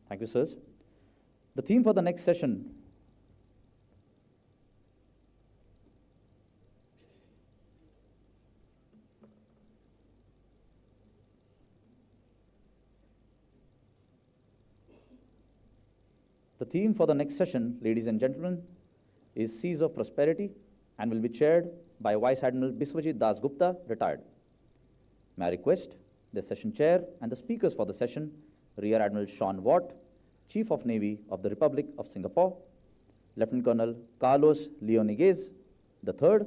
Thank you, sirs. The theme for the next session ladies and gentlemen, is Seas of Prosperity and will be chaired by Vice Admiral Biswajit Das Gupta, retired. May I request the session chair and the speakers for the session, Rear Admiral Sean Watt, Chief of Navy of the Republic of Singapore, Lieutenant Colonel Carlos Leoniguez III,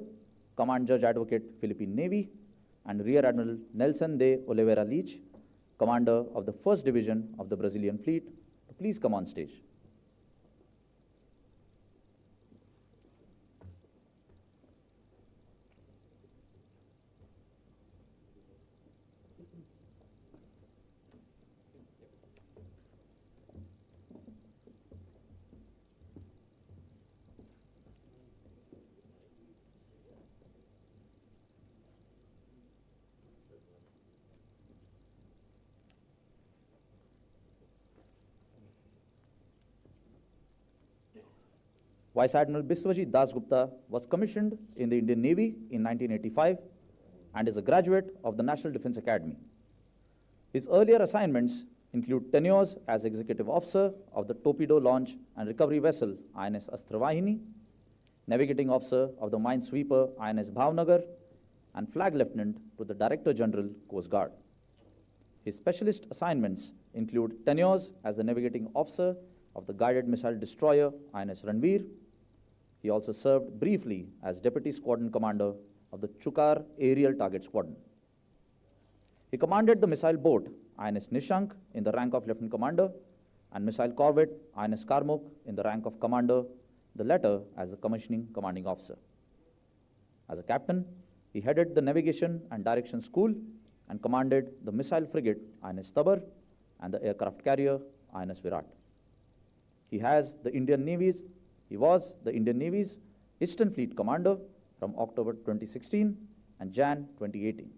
Command Judge Advocate Philippine Navy, and Rear Admiral Nelson de Oliveira Leach, Commander of the 1st Division of the Brazilian Fleet, to please come on stage. Vice Admiral Biswajit Das Gupta was commissioned in the Indian Navy in 1985 and is a graduate of the National Defence Academy. His earlier assignments include tenures as Executive Officer of the Torpedo Launch and Recovery Vessel INS Astravahini, Navigating Officer of the Minesweeper INS Bhavnagar, and Flag Lieutenant to the Director General, Coast Guard. His specialist assignments include tenures as the Navigating Officer of the Guided Missile Destroyer INS Ranveer. He also served briefly as Deputy Squadron Commander of the Chukar Aerial Target Squadron. He commanded the missile boat INS Nishank in the rank of Lieutenant Commander and missile corvette INS Karmuk in the rank of Commander, the latter as the Commissioning Commanding Officer. As a captain, he headed the Navigation and Direction School and commanded the missile frigate INS Tabar and the aircraft carrier INS Virat. He was the Indian Navy's Eastern Fleet Commander from October 2016 and Jan 2018.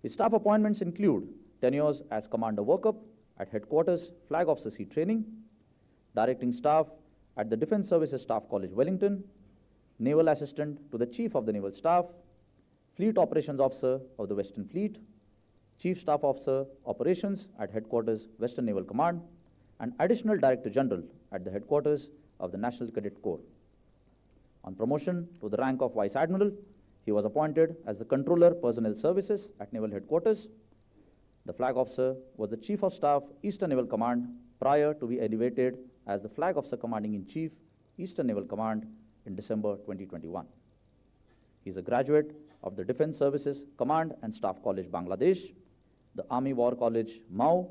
His staff appointments include tenures as Commander Workup at Headquarters Flag Officer Sea Training, Directing Staff at the Defence Services Staff College, Wellington, Naval Assistant to the Chief of the Naval Staff, Fleet Operations Officer of the Western Fleet, Chief Staff Officer Operations at Headquarters Western Naval Command, and Additional Director General at the Headquarters of the National Cadet Corps. On promotion to the rank of Vice Admiral, he was appointed as the Controller Personnel Services at Naval Headquarters. The Flag Officer was the Chief of Staff, Eastern Naval Command, prior to be elevated as the Flag Officer Commanding-in-Chief, Eastern Naval Command in December 2021. He is a graduate of the Defence Services Command and Staff College, Bangladesh, the Army War College, Mao,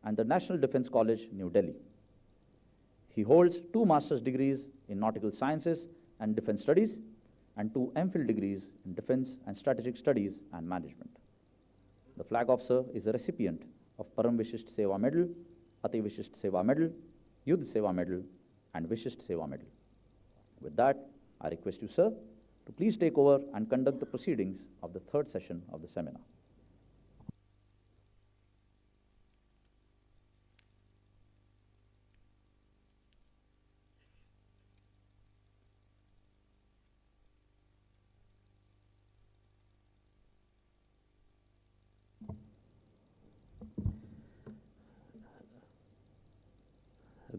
and the National Defence College, New Delhi. He holds 2 master's degrees in Nautical Sciences and Defence Studies and 2 MPhil degrees in Defence and Strategic Studies and Management. The Flag Officer is a recipient of Param Vishisht Seva Medal, Ati Vishisht Seva Medal, Yudh Seva Medal, and Vishisht Seva Medal. With that, I request you, sir, to please take over and conduct the proceedings of the 3rd session of the seminar.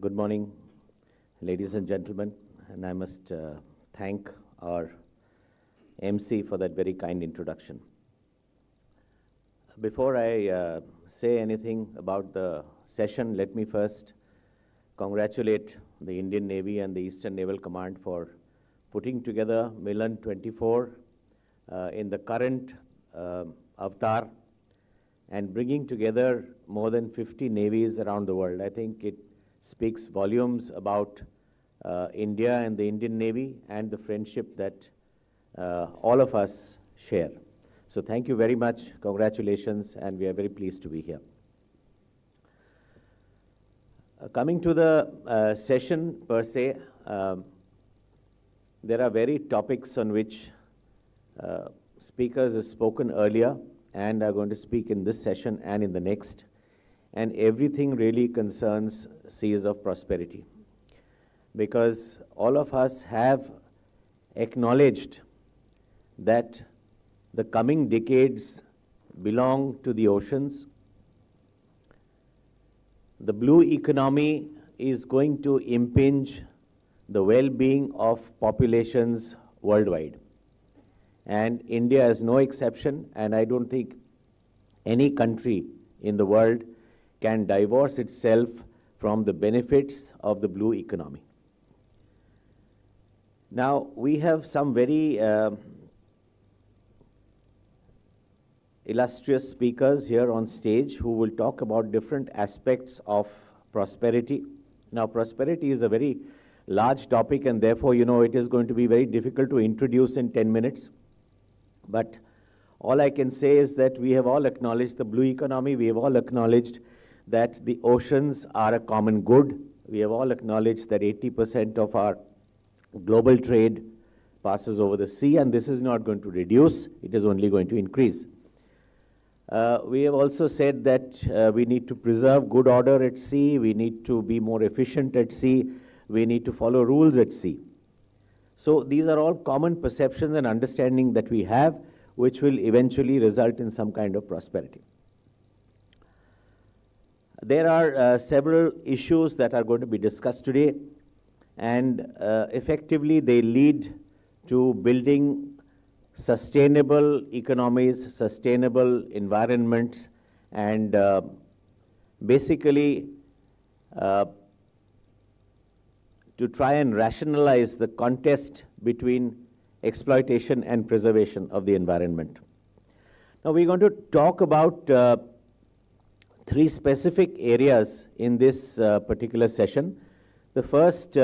Good morning, ladies and gentlemen, and I must thank our MC for that very kind introduction. Before I say anything about the session, let me first congratulate the Indian Navy and the Eastern Naval Command for putting together Milan 24 in the current avatar, and bringing together more than 50 navies around the world. I think it speaks volumes about India and the Indian Navy and the friendship that all of us share. So thank you very much, congratulations, and we are very pleased to be here. Coming to the session per se, there are varied topics on which speakers have spoken earlier and are going to speak in this session and in the next. And everything really concerns seas of prosperity, because all of us have acknowledged that the coming decades belong to the oceans. The blue economy is going to impinge the well-being of populations worldwide. And India is no exception, and I don't think any country in the world can divorce itself from the benefits of the blue economy. Now, we have some very illustrious speakers here on stage who will talk about different aspects of prosperity. Now, prosperity is a very large topic, and therefore, it is going to be very difficult to introduce in 10 minutes. But all I can say is that we have all acknowledged the blue economy. We have all acknowledged that the oceans are a common good. We have all acknowledged that 80% of our global trade passes over the sea, and this is not going to reduce. It is only going to increase. We have also said that we need to preserve good order at sea. We need to be more efficient at sea. We need to follow rules at sea. So these are all common perceptions and understanding that we have, which will eventually result in some kind of prosperity. There are several issues that are going to be discussed today, and effectively they lead to building sustainable economies, sustainable environments, and basically to try and rationalize the contest between exploitation and preservation of the environment. Now, we're going to talk about three specific areas in this particular session. The first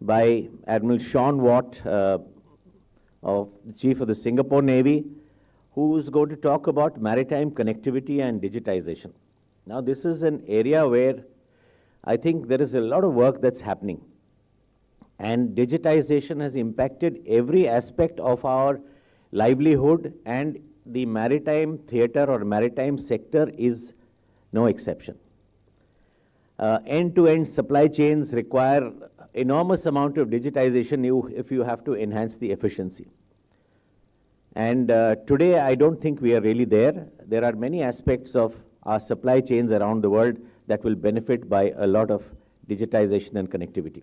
by Admiral Sean Watt, of the Chief of the Singapore Navy, who's going to talk about maritime connectivity and digitization. Now, this is an area where I think there is a lot of work that's happening, and digitization has impacted every aspect of our livelihood, and the maritime theater or maritime sector is no exception. End-to-end supply chains require enormous amount of digitization if you have to enhance the efficiency. And today, I don't think we are really there. There are many aspects of our supply chains around the world that will benefit by a lot of digitization and connectivity.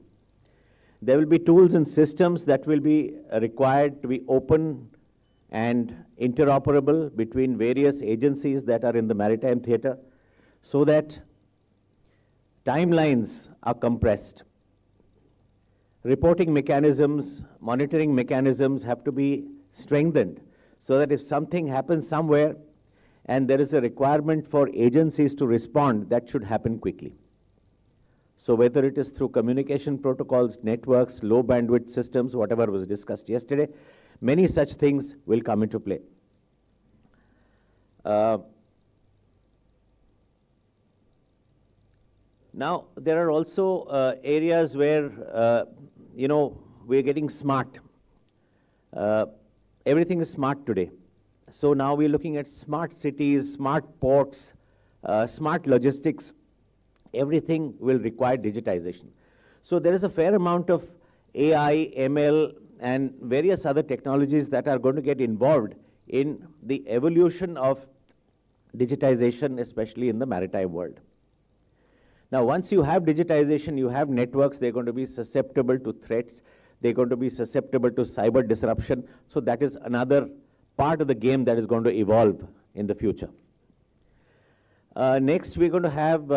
There will be tools and systems that will be required to be open and interoperable between various agencies that are in the maritime theater, so that timelines are compressed. Reporting mechanisms, monitoring mechanisms have to be strengthened, so that if something happens somewhere and there is a requirement for agencies to respond, that should happen quickly. So whether it is through communication protocols, networks, low bandwidth systems, whatever was discussed yesterday, many such things will come into play. Now, there are also areas where, we're getting smart. Everything is smart today. So now we're looking at smart cities, smart ports, smart logistics. Everything will require digitization. So there is a fair amount of AI, ML, and various other technologies that are going to get involved in the evolution of digitization, especially in the maritime world. Now, once you have digitization, you have networks, they're going to be susceptible to threats, they're going to be susceptible to cyber disruption. So that is another part of the game that is going to evolve in the future. Next, we're going to have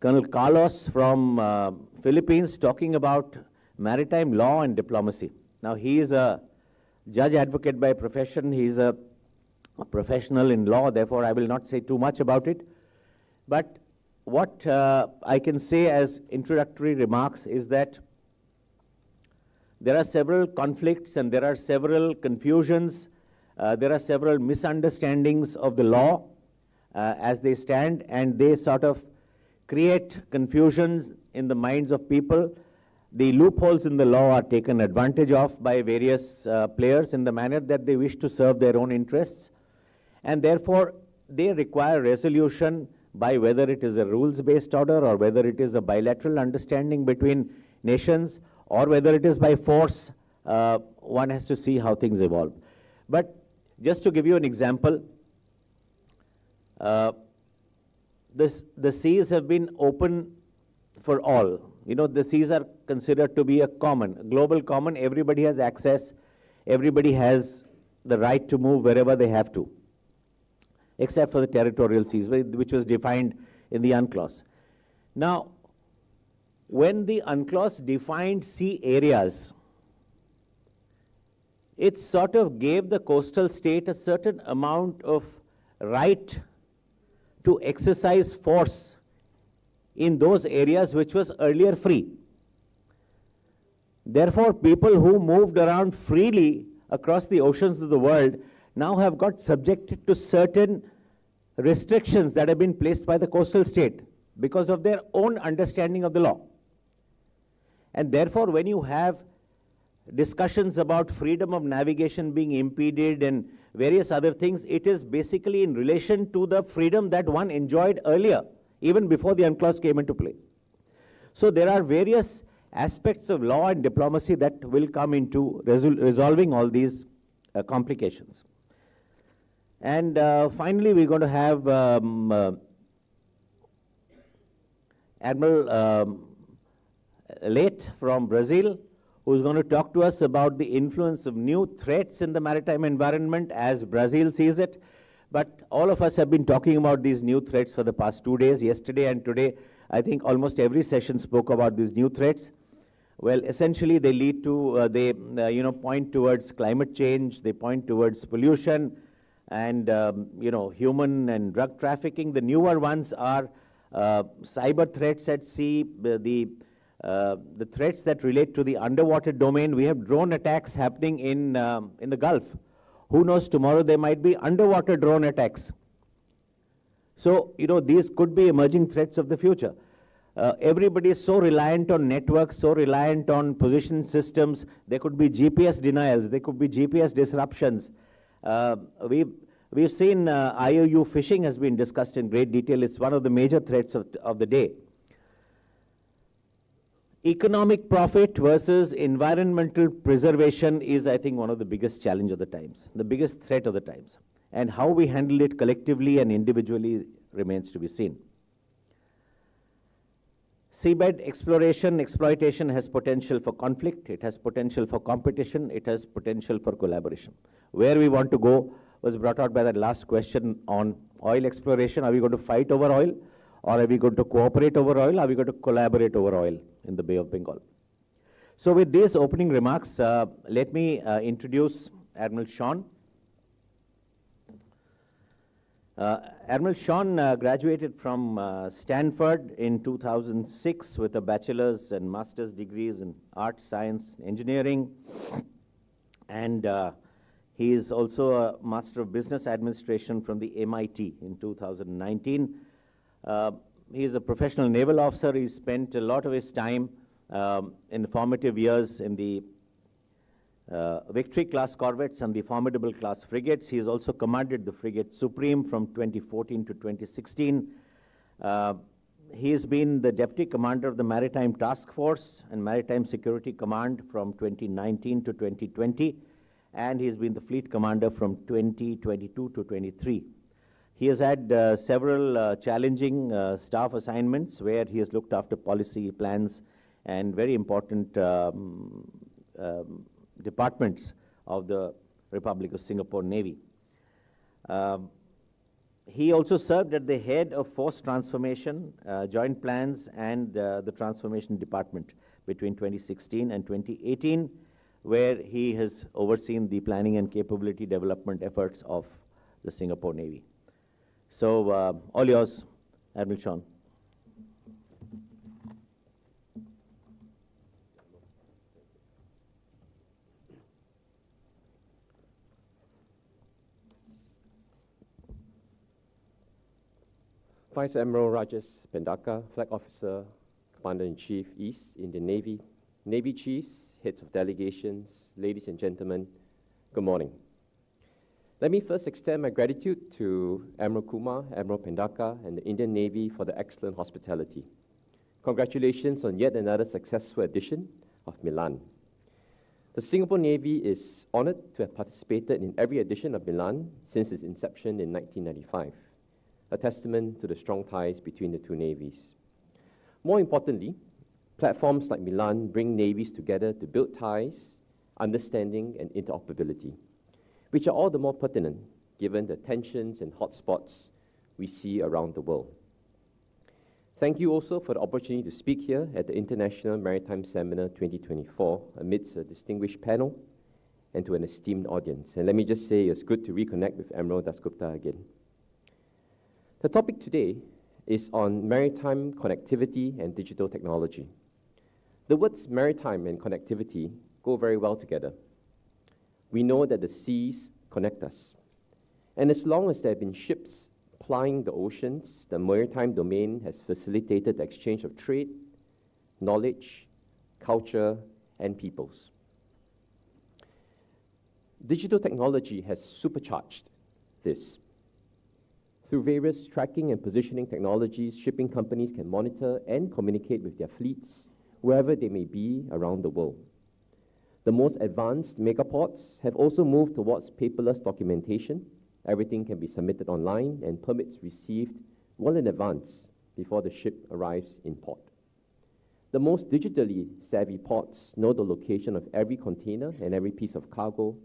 Colonel Carlos from Philippines talking about maritime law and diplomacy. Now, he is a judge advocate by profession. He's a a professional in law, therefore I will not say too much about it. But what I can say as introductory remarks is that there are several conflicts and there are several confusions, there are several misunderstandings of the law as they stand, and they sort of create confusions in the minds of people. The loopholes in the law are taken advantage of by various players in the manner that they wish to serve their own interests, and therefore they require resolution by whether it is a rules-based order or whether it is a bilateral understanding between nations or whether it is by force. One has to see how things evolve. But just to give you an example, the seas have been open for all. You know, the seas are considered to be a global common. Everybody has access. Everybody has the right to move wherever they have to, except for the territorial seas, which was defined in the UNCLOS. Now, when the UNCLOS defined sea areas, it sort of gave the coastal state a certain amount of right to exercise force in those areas which was earlier free. Therefore, people who moved around freely across the oceans of the world now have got subjected to certain restrictions that have been placed by the coastal state because of their own understanding of the law. And therefore, when you have discussions about freedom of navigation being impeded and various other things, it is basically in relation to the freedom that one enjoyed earlier, even before the UNCLOS came into play. So there are various aspects of law and diplomacy that will come into resolving all these complications. And finally, we're going to have Admiral Leite from Brazil, who's going to talk to us about the influence of new threats in the maritime environment as Brazil sees it. But all of us have been talking about these new threats for the past 2 days. Yesterday and today, I think almost every session spoke about these new threats. Well, essentially, they lead to, point towards climate change, they point towards pollution, and, human and drug trafficking. The newer ones are cyber threats at sea, the threats that relate to the underwater domain. We have drone attacks happening in the Gulf. Who knows, tomorrow there might be underwater drone attacks. So, these could be emerging threats of the future. Everybody is so reliant on networks, so reliant on position systems. There could be GPS denials, there could be GPS disruptions. We've seen IOU phishing has been discussed in great detail. It's one of the major threats of the day. Economic profit versus environmental preservation is, I think, one of the biggest challenge of the times, the biggest threat of the times. And how we handle it collectively and individually remains to be seen. Seabed exploration, exploitation has potential for conflict, it has potential for competition, it has potential for collaboration. Where we want to go was brought out by that last question on oil exploration. Are we going to fight over oil? Or are we going to cooperate over oil? Are we going to collaborate over oil in the Bay of Bengal? So with these opening remarks, let me introduce Admiral Sean. Admiral Sean graduated from Stanford in 2006 with a bachelor's and master's degrees in arts, science, engineering. And he is also a Master of Business Administration from the MIT in 2019. He is a professional naval officer. He spent a lot of his time in the formative years in the Victory-class corvettes and the Formidable-class frigates. He has also commanded the frigate Supreme from 2014 to 2016. He has been the Deputy Commander of the Maritime Task Force and Maritime Security Command from 2019 to 2020, and he has been the Fleet Commander from 2022 to 23. He has had several challenging staff assignments where he has looked after policy plans and very important departments of the Republic of Singapore Navy. He also served at the head of Force Transformation, Joint Plans, and the Transformation Department between 2016 and 2018, where he has overseen the planning and capability development efforts of the Singapore Navy. So, all yours, Admiral Sean. Vice Admiral Rajesh Pendaka, Flag Officer, Commander-in-Chief, East Indian Navy, Navy Chiefs, Heads of Delegations, ladies and gentlemen, good morning. Let me first extend my gratitude to Admiral Kumar, Admiral Pendaka, and the Indian Navy for the excellent hospitality. Congratulations on yet another successful edition of Milan. The Singapore Navy is honored to have participated in every edition of Milan since its inception in 1995. A testament to the strong ties between the two navies. More importantly, platforms like Milan bring navies together to build ties, understanding, and interoperability, which are all the more pertinent given the tensions and hotspots we see around the world. Thank you also for the opportunity to speak here at the International Maritime Seminar 2024 amidst a distinguished panel and to an esteemed audience. And let me just say it's good to reconnect with Admiral Dasgupta again. The topic today is on maritime connectivity and digital technology. The words maritime and connectivity go very well together. We know that the seas connect us. And as long as there have been ships plying the oceans, the maritime domain has facilitated the exchange of trade, knowledge, culture, and peoples. Digital technology has supercharged this. Through various tracking and positioning technologies, shipping companies can monitor and communicate with their fleets wherever they may be around the world. The most advanced megaports have also moved towards paperless documentation. Everything can be submitted online and permits received well in advance before the ship arrives in port. The most digitally savvy ports know the location of every container and every piece of cargo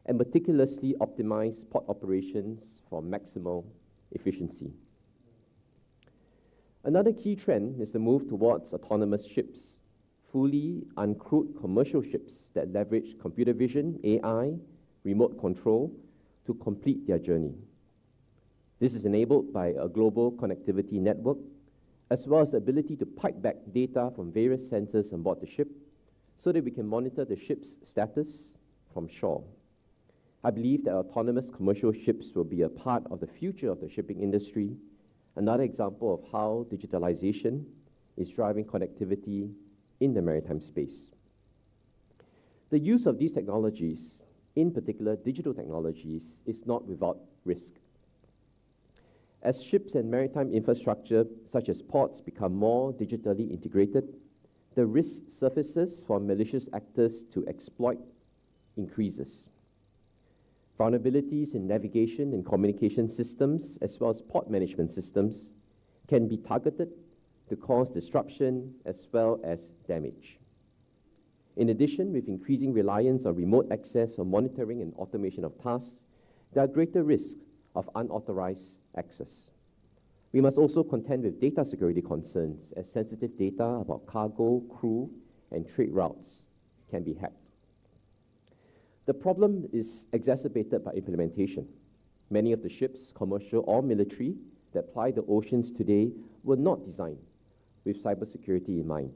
and meticulously optimize port operations for maximal efficiency. Another key trend is the move towards autonomous ships, fully uncrewed commercial ships that leverage computer vision, AI, remote control to complete their journey. This is enabled by a global connectivity network, as well as the ability to pipe back data from various sensors on board the ship so that we can monitor the ship's status from shore. I believe that autonomous commercial ships will be a part of the future of the shipping industry, another example of how digitalization is driving connectivity in the maritime space. The use of these technologies, in particular digital technologies, is not without risk. As ships and maritime infrastructure, such as ports, become more digitally integrated, the risk surfaces for malicious actors to exploit increases. Vulnerabilities in navigation and communication systems, as well as port management systems, can be targeted to cause disruption as well as damage. In addition, with increasing reliance on remote access for monitoring and automation of tasks, there are greater risks of unauthorized access. We must also contend with data security concerns, as sensitive data about cargo, crew, and trade routes can be hacked. The problem is exacerbated by implementation. Many of the ships, commercial or military, that ply the oceans today were not designed with cybersecurity in mind.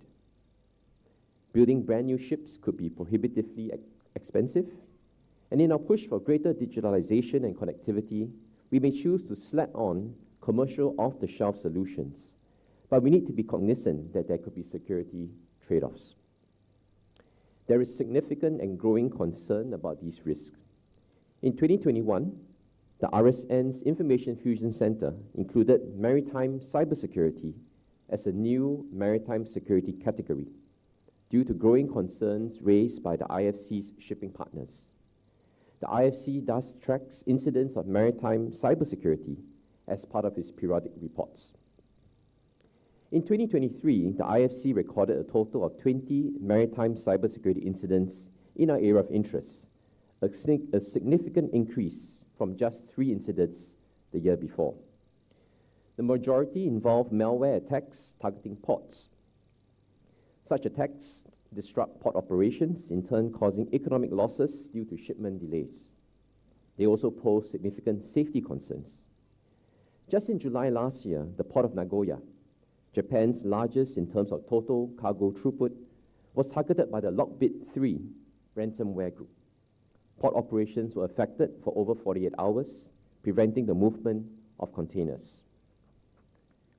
Building brand new ships could be prohibitively expensive, and in our push for greater digitalization and connectivity, we may choose to slap on commercial off-the-shelf solutions, but we need to be cognizant that there could be security trade-offs. There is significant and growing concern about these risks. In 2021, the RSN's Information Fusion Center included maritime cybersecurity as a new maritime security category due to growing concerns raised by the IFC's shipping partners. The IFC thus tracks incidents of maritime cybersecurity as part of its periodic reports. In 2023, the IFC recorded a total of 20 maritime cybersecurity incidents in our area of interest, a significant increase from just 3 incidents the year before. The majority involve malware attacks targeting ports. Such attacks disrupt port operations, in turn causing economic losses due to shipment delays. They also pose significant safety concerns. Just in July last year, the port of Nagoya, Japan's largest in terms of total cargo throughput, was targeted by the Lockbit 3 ransomware group. Port operations were affected for over 48 hours, preventing the movement of containers.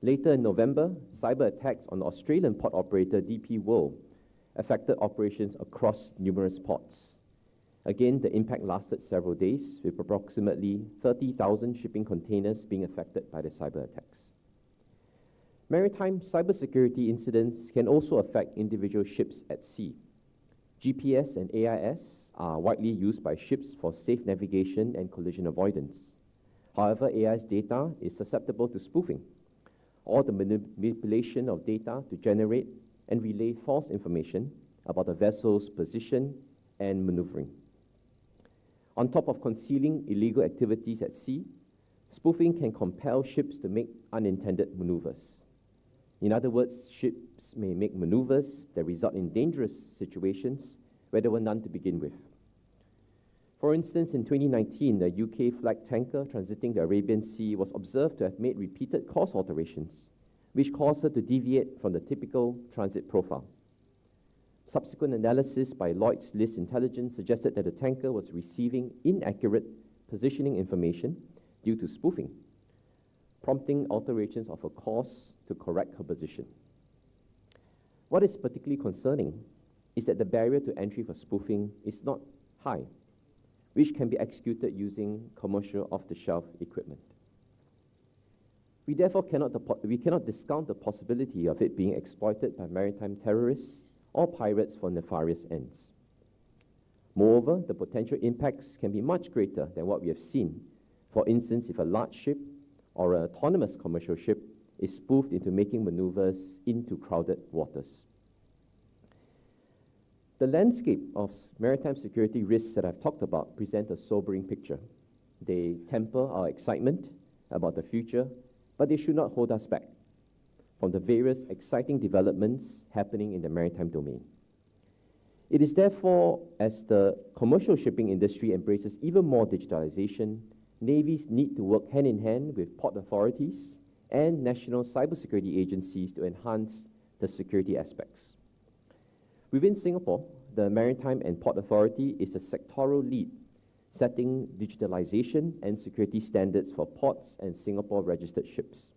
Later in November, cyber attacks on the Australian port operator DP World affected operations across numerous ports. Again, the impact lasted several days, with approximately 30,000 shipping containers being affected by the cyber attacks. Maritime cybersecurity incidents can also affect individual ships at sea. GPS and AIS are widely used by ships for safe navigation and collision avoidance. However, AIS data is susceptible to spoofing, or the manipulation of data to generate and relay false information about a vessel's position and maneuvering. On top of concealing illegal activities at sea, spoofing can compel ships to make unintended maneuvers. In other words, ships may make maneuvers that result in dangerous situations where there were none to begin with. For instance, in 2019, the UK-flagged tanker transiting the Arabian Sea was observed to have made repeated course alterations, which caused her to deviate from the typical transit profile. Subsequent analysis by Lloyd's List Intelligence suggested that the tanker was receiving inaccurate positioning information due to spoofing, prompting alterations of her course to correct her position. What is particularly concerning is that the barrier to entry for spoofing is not high, which can be executed using commercial off-the-shelf equipment. We therefore cannot discount the possibility of it being exploited by maritime terrorists or pirates for nefarious ends. Moreover, the potential impacts can be much greater than what we have seen. For instance, if a large ship or an autonomous commercial ship is spoofed into making maneuvers into crowded waters. The landscape of maritime security risks that I've talked about present a sobering picture. They temper our excitement about the future, but they should not hold us back from the various exciting developments happening in the maritime domain. It is therefore, as the commercial shipping industry embraces even more digitalization, navies need to work hand in hand with port authorities and national cybersecurity agencies to enhance the security aspects. Within Singapore, the Maritime and Port Authority is a sectoral lead, setting digitalization and security standards for ports and Singapore-registered ships.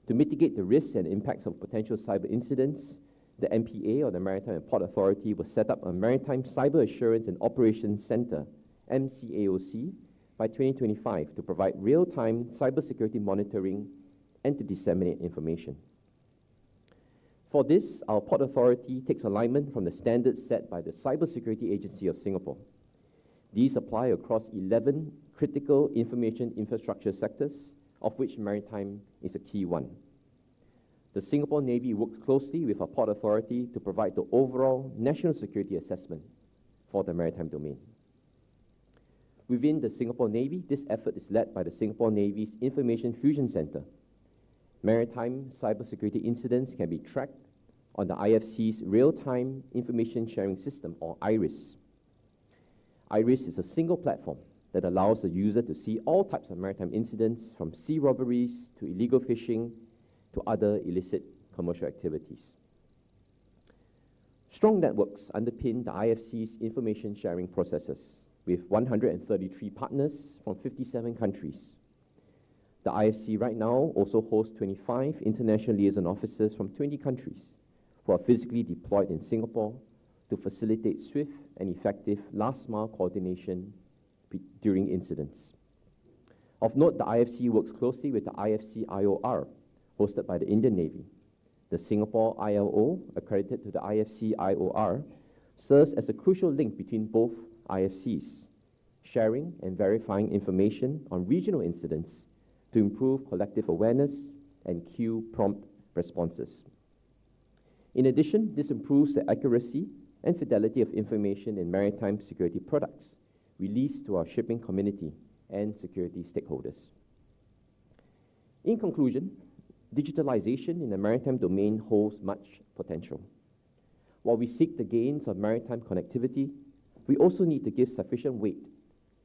To mitigate the risks and impacts of potential cyber incidents, the MPA, or the Maritime and Port Authority, will set up a Maritime Cyber Assurance and Operations Center, MCAOC, by 2025 to provide real-time cybersecurity monitoring and to disseminate information. For this, our Port Authority takes alignment from the standards set by the Cybersecurity Agency of Singapore. These apply across 11 critical information infrastructure sectors, of which maritime is a key one. The Singapore Navy works closely with our Port Authority to provide the overall national security assessment for the maritime domain. Within the Singapore Navy, this effort is led by the Singapore Navy's Information Fusion Center. Maritime cybersecurity incidents can be tracked on the IFC's Real-Time Information Sharing System, or IRIS. IRIS is a single platform that allows the user to see all types of maritime incidents, from sea robberies to illegal fishing to other illicit commercial activities. Strong networks underpin the IFC's information sharing processes, with 133 partners from 57 countries. The IFC right now also hosts 25 international liaison officers from 20 countries who are physically deployed in Singapore to facilitate swift and effective last-mile coordination during incidents. Of note, the IFC works closely with the IFC IOR, hosted by the Indian Navy. The Singapore ILO, accredited to the IFC IOR, serves as a crucial link between both IFCs, sharing and verifying information on regional incidents to improve collective awareness and cue prompt responses. In addition, this improves the accuracy and fidelity of information in maritime security products released to our shipping community and security stakeholders. In conclusion, digitalization in the maritime domain holds much potential. While we seek the gains of maritime connectivity, we also need to give sufficient weight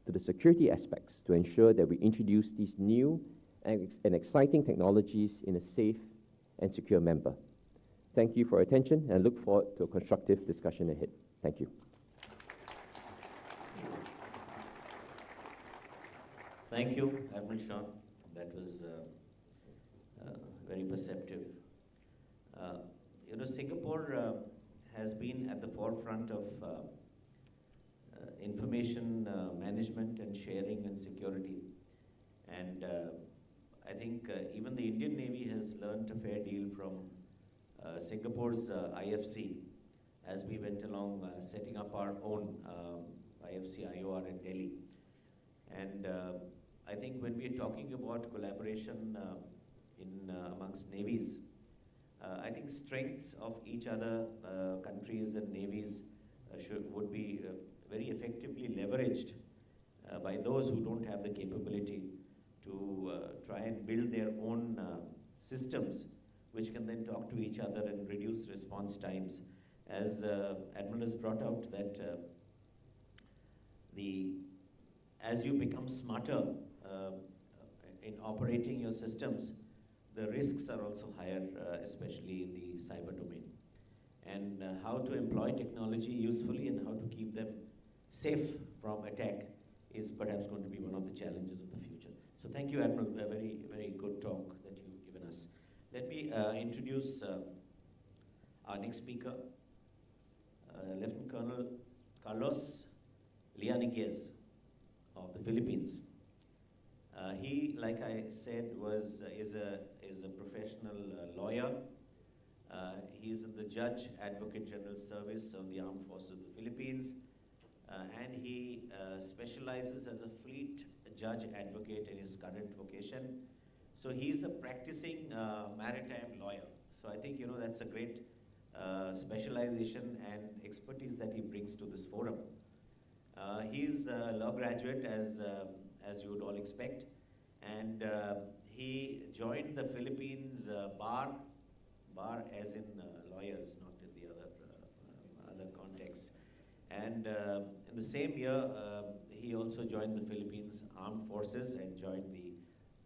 to the security aspects to ensure that we introduce these new and exciting technologies in a safe and secure manner. Thank you for your attention, and I look forward to a constructive discussion ahead. Thank you. Thank you, Admiral Sean. That was very perceptive. Singapore has been at the forefront of information management and sharing and security. And I think even the Indian Navy has learned a fair deal from Singapore's IFC as we went along setting up our own IFC IOR in Delhi. And I think when we are talking about collaboration amongst navies, I think strengths of each other countries and navies would be very effectively leveraged by those who don't have the capability to try and build their own systems which can then talk to each other and reduce response times. As Admiral has brought out that as you become smarter in operating your systems, the risks are also higher, especially in the cyber domain. And how to employ technology usefully and how to keep them safe from attack is perhaps going to be one of the challenges of the future. So thank you, Admiral, a very, very good talk that you've given us. Let me introduce our next speaker, Lieutenant Colonel Carlos Lianiguez of the Philippines. He, like I said, is a professional lawyer. He is in the Judge Advocate General Service of the Armed Forces of the Philippines, and he specializes as a fleet judge advocate in his current vocation. So he's a practicing maritime lawyer. So I think that's a great specialization and expertise that he brings to this forum. He's a law graduate, as you would all expect, and he joined the Philippines bar as in lawyers, not in the other context. And in the same year, he also joined the Philippines Armed Forces and joined the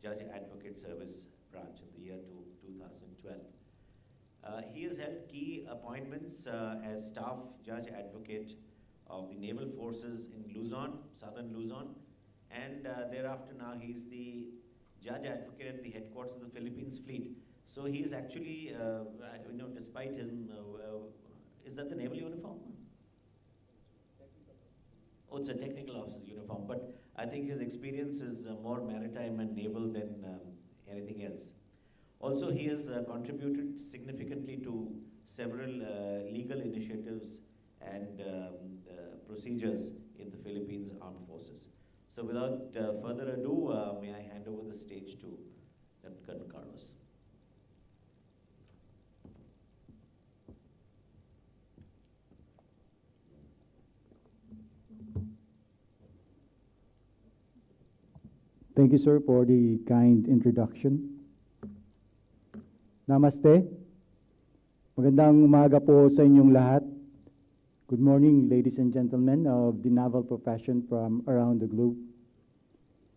Judge Advocate Service branch in the year 2012. He has held key appointments as Staff Judge Advocate of the Naval Forces in Luzon, southern Luzon, and thereafter now he's the Judge Advocate at the headquarters of the Philippines Fleet. So he is actually, despite him, is that the naval uniform? Oh, it's a technical officer's uniform, but I think his experience is more maritime and naval than anything else. Also, he has contributed significantly to several legal initiatives and procedures in the Philippines Armed Forces. So without further ado, may I hand over the stage to Colonel Carlos. Thank you, sir, for the kind introduction. Namaste. Magandang umaga po sa inyong lahat. Good morning, ladies and gentlemen of the naval profession from around the globe.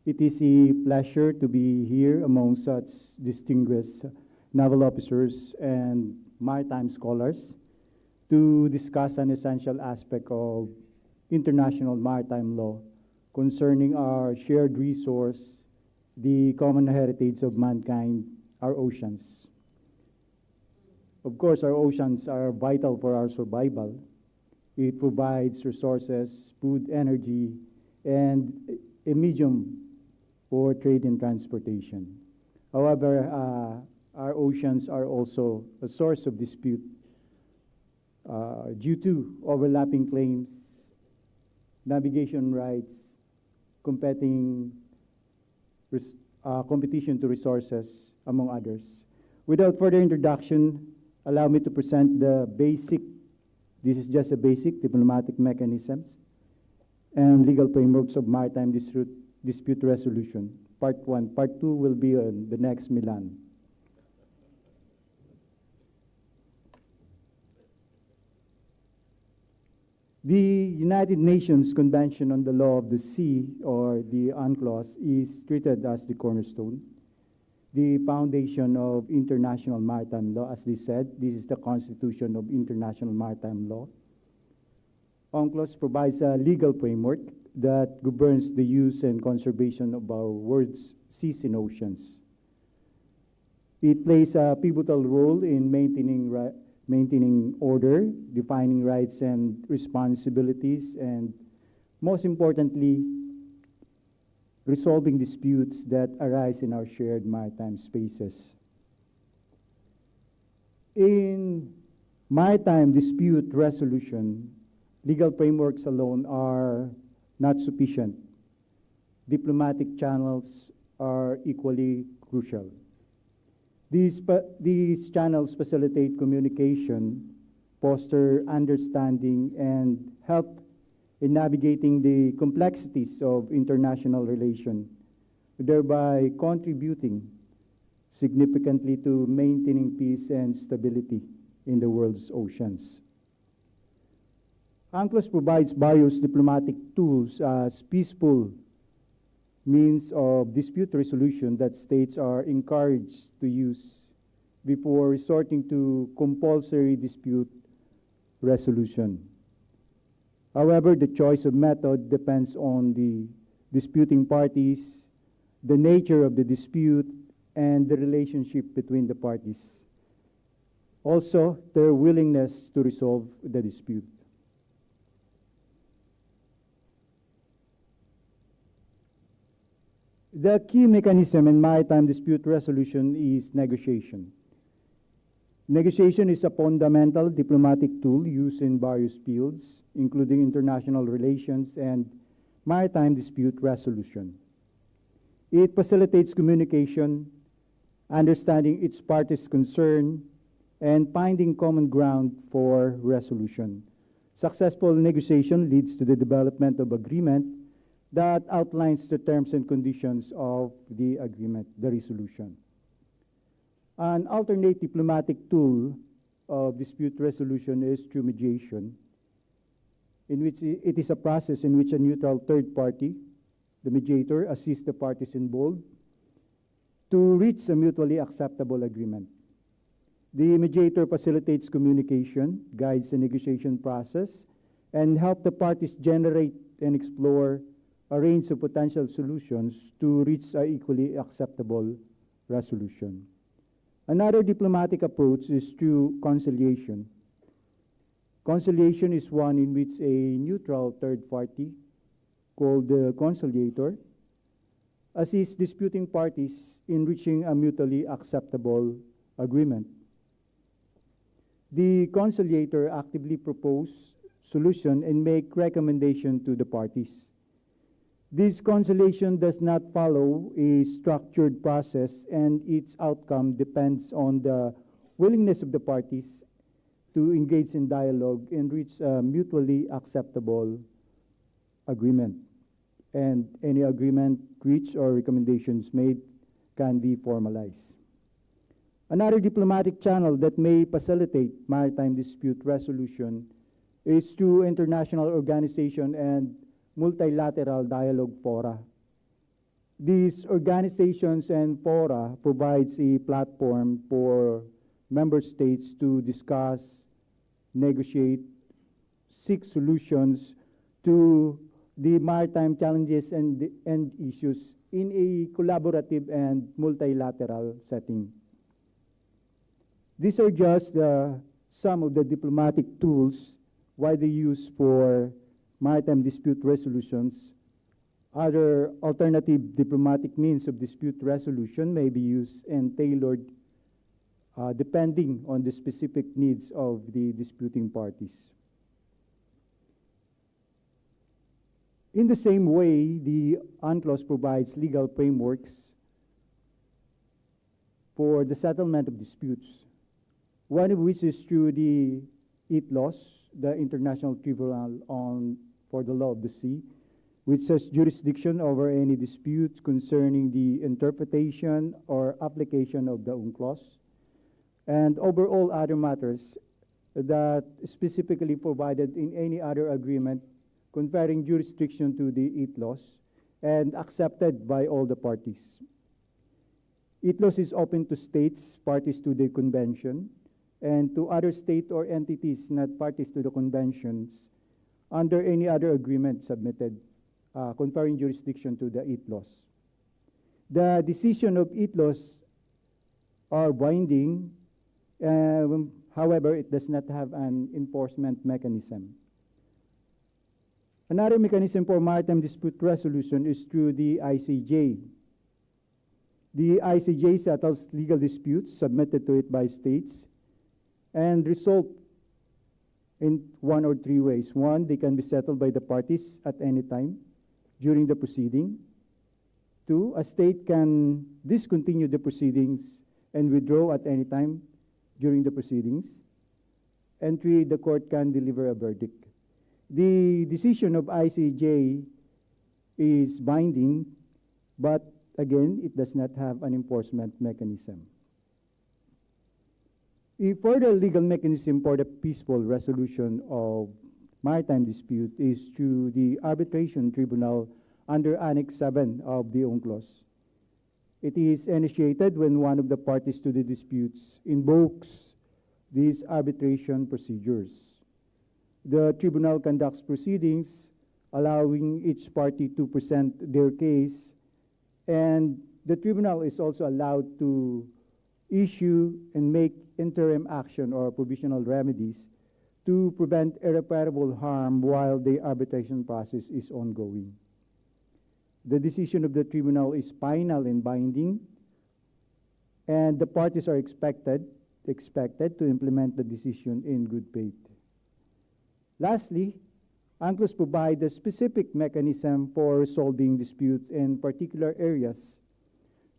It is a pleasure to be here among such distinguished naval officers and maritime scholars to discuss an essential aspect of international maritime law concerning our shared resource, the common heritage of mankind, our oceans. Of course, our oceans are vital for our survival. It provides resources, food, energy, and a medium for trade and transportation. However, our oceans are also a source of dispute due to overlapping claims, navigation rights, competition to resources, among others. Without further introduction, allow me to present this is just a basic diplomatic mechanisms and legal frameworks of maritime dispute resolution. Part 1. Part 2 will be on the next Milan. The United Nations Convention on the Law of the Sea, or the UNCLOS, is treated as the cornerstone, the foundation of international maritime law. As they said, this is the constitution of international maritime law. UNCLOS provides a legal framework that governs the use and conservation of our world's seas and oceans. It plays a pivotal role in maintaining order, defining rights and responsibilities, and most importantly, resolving disputes that arise in our shared maritime spaces. In maritime dispute resolution, legal frameworks alone are not sufficient. Diplomatic channels are equally crucial. These channels facilitate communication, foster understanding, and help in navigating the complexities of international relations, thereby contributing significantly to maintaining peace and stability in the world's oceans. UNCLOS provides various diplomatic tools as peaceful means of dispute resolution that states are encouraged to use before resorting to compulsory dispute resolution. However, the choice of method depends on the disputing parties, the nature of the dispute, and the relationship between the parties. Also, their willingness to resolve the dispute. The key mechanism in maritime dispute resolution is negotiation. Negotiation is a fundamental diplomatic tool used in various fields, including international relations and maritime dispute resolution. It facilitates communication, understanding each party's concern, and finding common ground for resolution. Successful negotiation leads to the development of agreement that outlines the terms and conditions of the agreement, the resolution. An alternate diplomatic tool of dispute resolution is through mediation, in which it is a process in which a neutral third party, the mediator, assists the parties involved to reach a mutually acceptable agreement. The mediator facilitates communication, guides the negotiation process, and helps the parties generate and explore a range of potential solutions to reach an equally acceptable resolution. Another diplomatic approach is through conciliation. Conciliation is one in which a neutral third party, called the conciliator, assists disputing parties in reaching a mutually acceptable agreement. The conciliator actively proposes solution and make recommendation to the parties. This conciliation does not follow a structured process, and its outcome depends on the willingness of the parties to engage in dialogue and reach a mutually acceptable agreement. And any agreement reached or recommendations made can be formalized. Another diplomatic channel that may facilitate maritime dispute resolution is through international organization and multilateral dialogue fora. These organizations and fora provides a platform for member states to discuss, negotiate, seek solutions to the maritime challenges and issues in a collaborative and multilateral setting. These are just some of the diplomatic tools widely used for maritime dispute resolutions. Other alternative diplomatic means of dispute resolution may be used and tailored depending on the specific needs of the disputing parties. In the same way, the UNCLOS provides legal frameworks for the settlement of disputes, one of which is through the ITLOS, the International Tribunal for the Law of the Sea, which has jurisdiction over any disputes concerning the interpretation or application of the UNCLOS, and over all other matters that specifically provided in any other agreement conferring jurisdiction to the ITLOS and accepted by all the parties. ITLOS is open to states parties to the convention and to other state or entities not parties to the conventions under any other agreement submitted conferring jurisdiction to the ITLOS. The decision of ITLOS are binding, however, it does not have an enforcement mechanism. Another mechanism for maritime dispute resolution is through the ICJ. The ICJ settles legal disputes submitted to it by states and result in one or three ways. One, they can be settled by the parties at any time during the proceeding. Two, a state can discontinue the proceedings and withdraw at any time during the proceedings. And three, the court can deliver a verdict. The decision of ICJ is binding, but again, it does not have an enforcement mechanism. A further legal mechanism for the peaceful resolution of maritime dispute is through the arbitration tribunal under Annex 7 of the UNCLOS. It is initiated when one of the parties to the disputes invokes these arbitration procedures. The tribunal conducts proceedings allowing each party to present their case, and the tribunal is also allowed to issue and make interim action or provisional remedies to prevent irreparable harm while the arbitration process is ongoing. The decision of the tribunal is final and binding, and the parties are expected to implement the decision in good faith. Lastly, UNCLOS provides a specific mechanism for resolving disputes in particular areas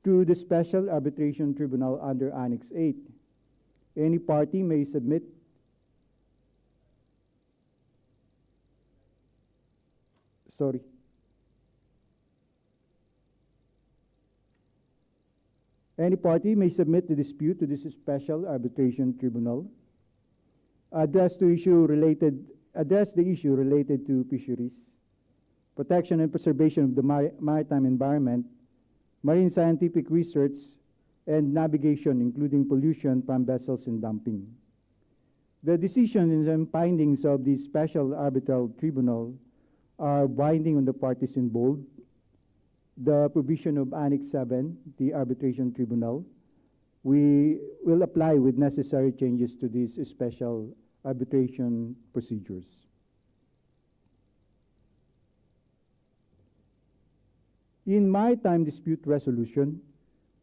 through the Special Arbitration Tribunal under Annex 8. Any party may submit Any party may submit the dispute to this Special Arbitration Tribunal, address the issue related to fisheries, protection and preservation of the maritime environment, marine scientific research, and navigation, including pollution from vessels and dumping. The decisions and findings of the Special Arbitral Tribunal are binding on the parties involved. The provision of Annex 7, the Arbitration Tribunal, we will apply with necessary changes to these special arbitration procedures. In maritime dispute resolution,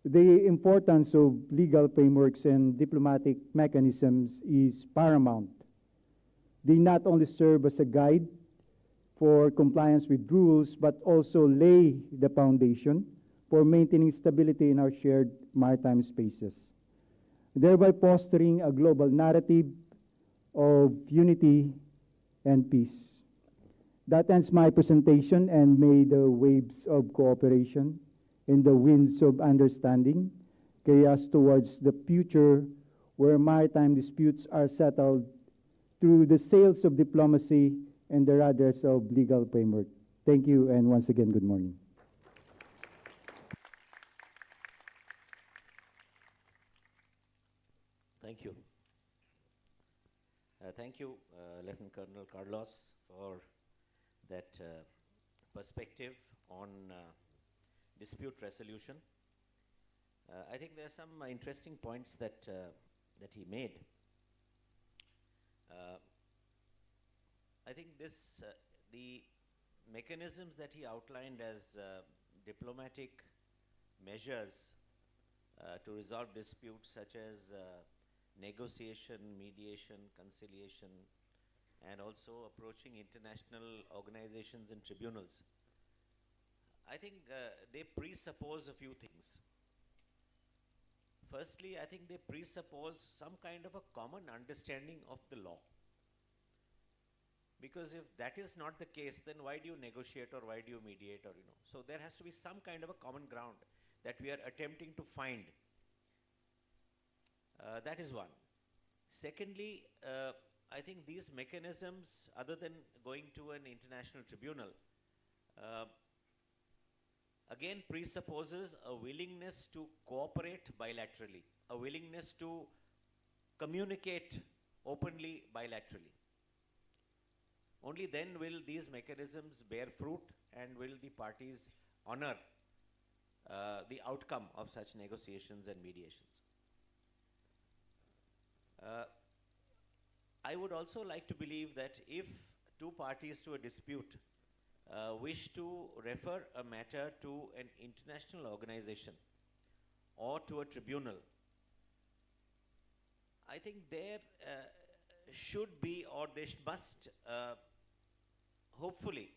the importance of legal frameworks and diplomatic mechanisms is paramount. They not only serve as a guide for compliance with rules, but also lay the foundation for maintaining stability in our shared maritime spaces, thereby fostering a global narrative of unity and peace. That ends my presentation, and may the waves of cooperation and the winds of understanding carry us towards the future where maritime disputes are settled through the sails of diplomacy and the rudders of legal framework. Thank you, and once again, good morning. Thank you. Thank you, Lieutenant Colonel Carlos, for that perspective on dispute resolution. I think there are some interesting points that he made. I think the mechanisms that he outlined as diplomatic measures to resolve disputes, such as negotiation, mediation, conciliation, and also approaching international organizations and tribunals, I think they presuppose a few things. Firstly, I think they presuppose some kind of a common understanding of the law. Because if that is not the case, then why do you negotiate, or why do you mediate, or So there has to be some kind of a common ground that we are attempting to find. That is one. Secondly, I think these mechanisms, other than going to an international tribunal, again presupposes a willingness to cooperate bilaterally, a willingness to communicate openly bilaterally. Only then will these mechanisms bear fruit and will the parties honor the outcome of such negotiations and mediations. I would also like to believe that if two parties to a dispute wish to refer a matter to an international organization or to a tribunal, I think there should be, or there must hopefully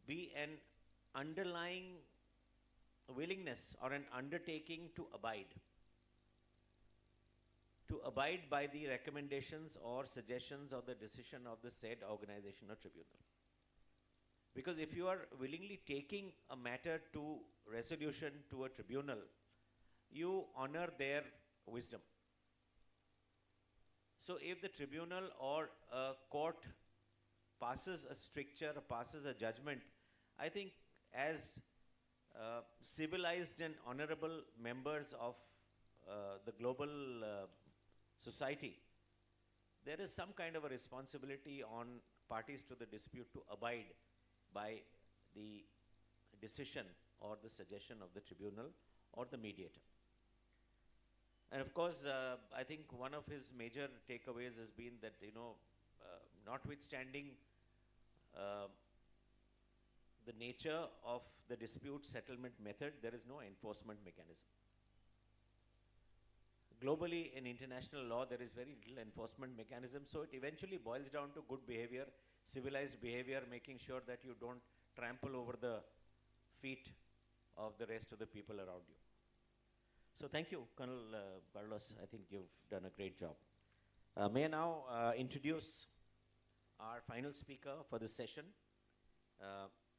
be an underlying willingness or an undertaking to abide by the recommendations or suggestions or the decision of the said organization or tribunal. Because if you are willingly taking a matter to resolution to a tribunal, you honor their wisdom. So if the tribunal or a court passes a stricture, passes a judgment, I think as civilized and honorable members of the global society, there is some kind of a responsibility on parties to the dispute to abide by the decision or the suggestion of the tribunal or the mediator. And of course, I think one of his major takeaways has been that, notwithstanding the nature of the dispute settlement method, there is no enforcement mechanism. Globally, in international law, there is very little enforcement mechanism, so it eventually boils down to good behavior, civilized behavior, making sure that you don't trample over the feet of the rest of the people around you. So thank you, Colonel Barlos. I think you've done a great job. May I now introduce our final speaker for this session,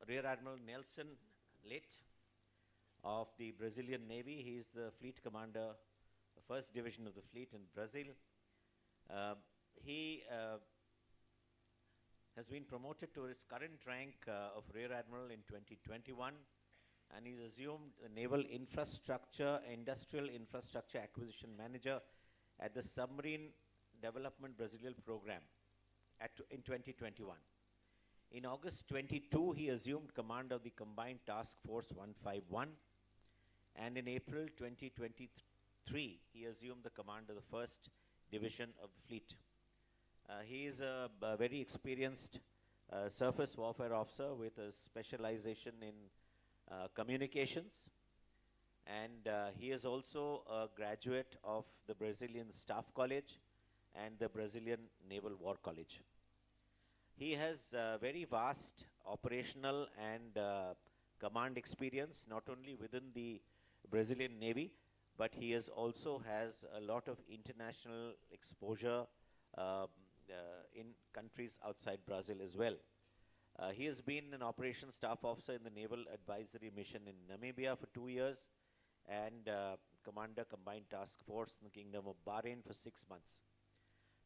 Rear Admiral Nelson Leite of the Brazilian Navy. He is the fleet commander, the first division of the fleet in Brazil. He has been promoted to his current rank of Rear Admiral in 2021, and he's assumed the Naval Infrastructure, Industrial Infrastructure Acquisition Manager at the Submarine Development Brazilian Program in 2021. In August 22, he assumed command of the Combined Task Force 151, and in April 2023, he assumed the command of the 1st Division of the fleet. He is a very experienced surface warfare officer with a specialization in communications, and he is also a graduate of the Brazilian Staff College and the Brazilian Naval War College. He has very vast operational and command experience, not only within the Brazilian Navy, but he also has a lot of international exposure in countries outside Brazil as well. He has been an operations staff officer in the Naval Advisory Mission in Namibia for 2 years and Commander Combined Task Force in the Kingdom of Bahrain for 6 months.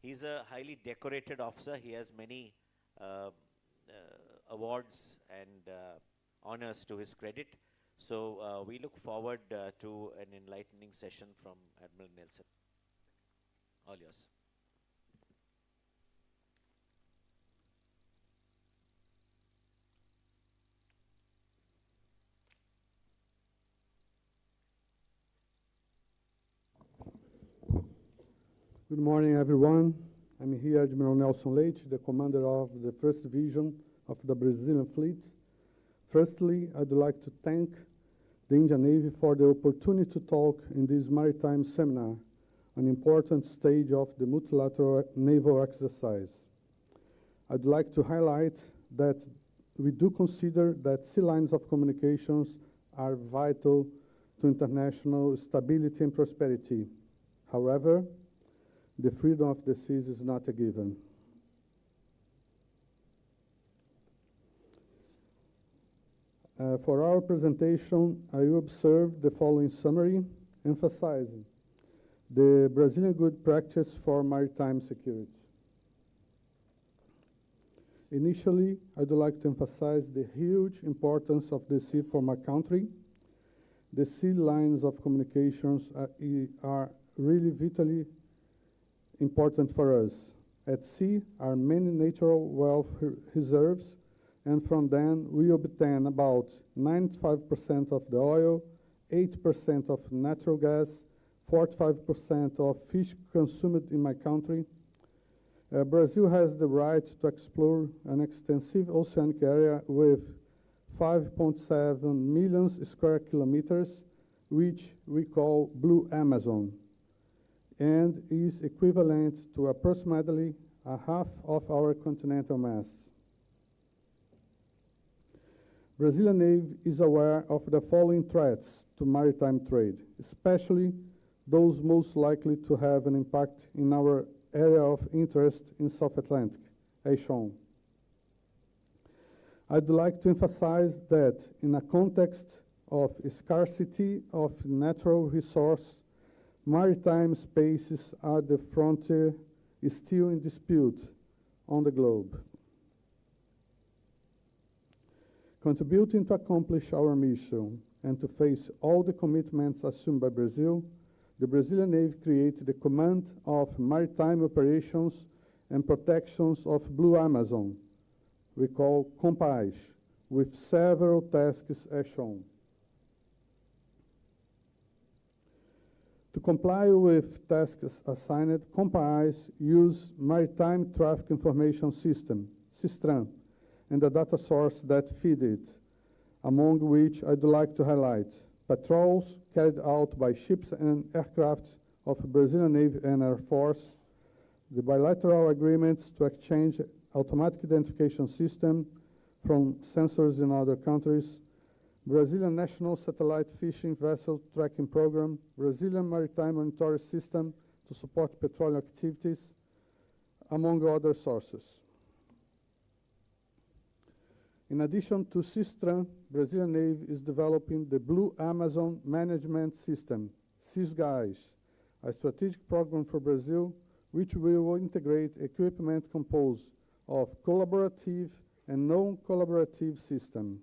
He's a highly decorated officer. He has many awards and honors to his credit. So we look forward to an enlightening session from Admiral Nelson. All yours. Good morning, everyone. I'm here, Admiral Nelson Leite, the commander of the 1st Division of the Brazilian Fleet. Firstly, I'd like to thank the Indian Navy for the opportunity to talk in this maritime seminar, an important stage of the multilateral naval exercise. I'd like to highlight that we do consider that sea lines of communications are vital to international stability and prosperity. However, the freedom of the seas is not a given. For our presentation, I will observe the following summary, emphasizing the Brazilian good practice for maritime security. Initially, I'd like to emphasize the huge importance of the sea for my country. The sea lines of communications are really vitally important for us. At sea are many natural wealth reserves, and from them we obtain about 95% of the oil, 8% of natural gas, 45% of fish consumed in my country. Brazil has the right to explore an extensive oceanic area with 5.7 million square kilometers, which we call Blue Amazon, and is equivalent to approximately a half of our continental mass. Brazilian Navy is aware of the following threats to maritime trade, especially those most likely to have an impact in our area of interest in South Atlantic, as shown. I'd like to emphasize that in a context of scarcity of natural resource, maritime spaces are the frontier still in dispute on the globe. Contributing to accomplish our mission and to face all the commitments assumed by Brazil, the Brazilian Navy created the Command of Maritime Operations and Protections of Blue Amazon, we call COMPAS, with several tasks as shown. To comply with tasks assigned, COMPAS use Maritime Traffic Information System, SISTRAN, and the data source that feed it, among which I'd like to highlight patrols carried out by ships and aircraft of Brazilian Navy and Air Force, the bilateral agreements to exchange automatic identification system from sensors in other countries, Brazilian National Satellite Fishing Vessel Tracking Program, Brazilian Maritime Monitoring System to support petroleum activities, among other sources. In addition to SISTRAN, Brazilian Navy is developing the Blue Amazon Management System, SISGAS, a strategic program for Brazil, which will integrate equipment composed of collaborative and non-collaborative systems.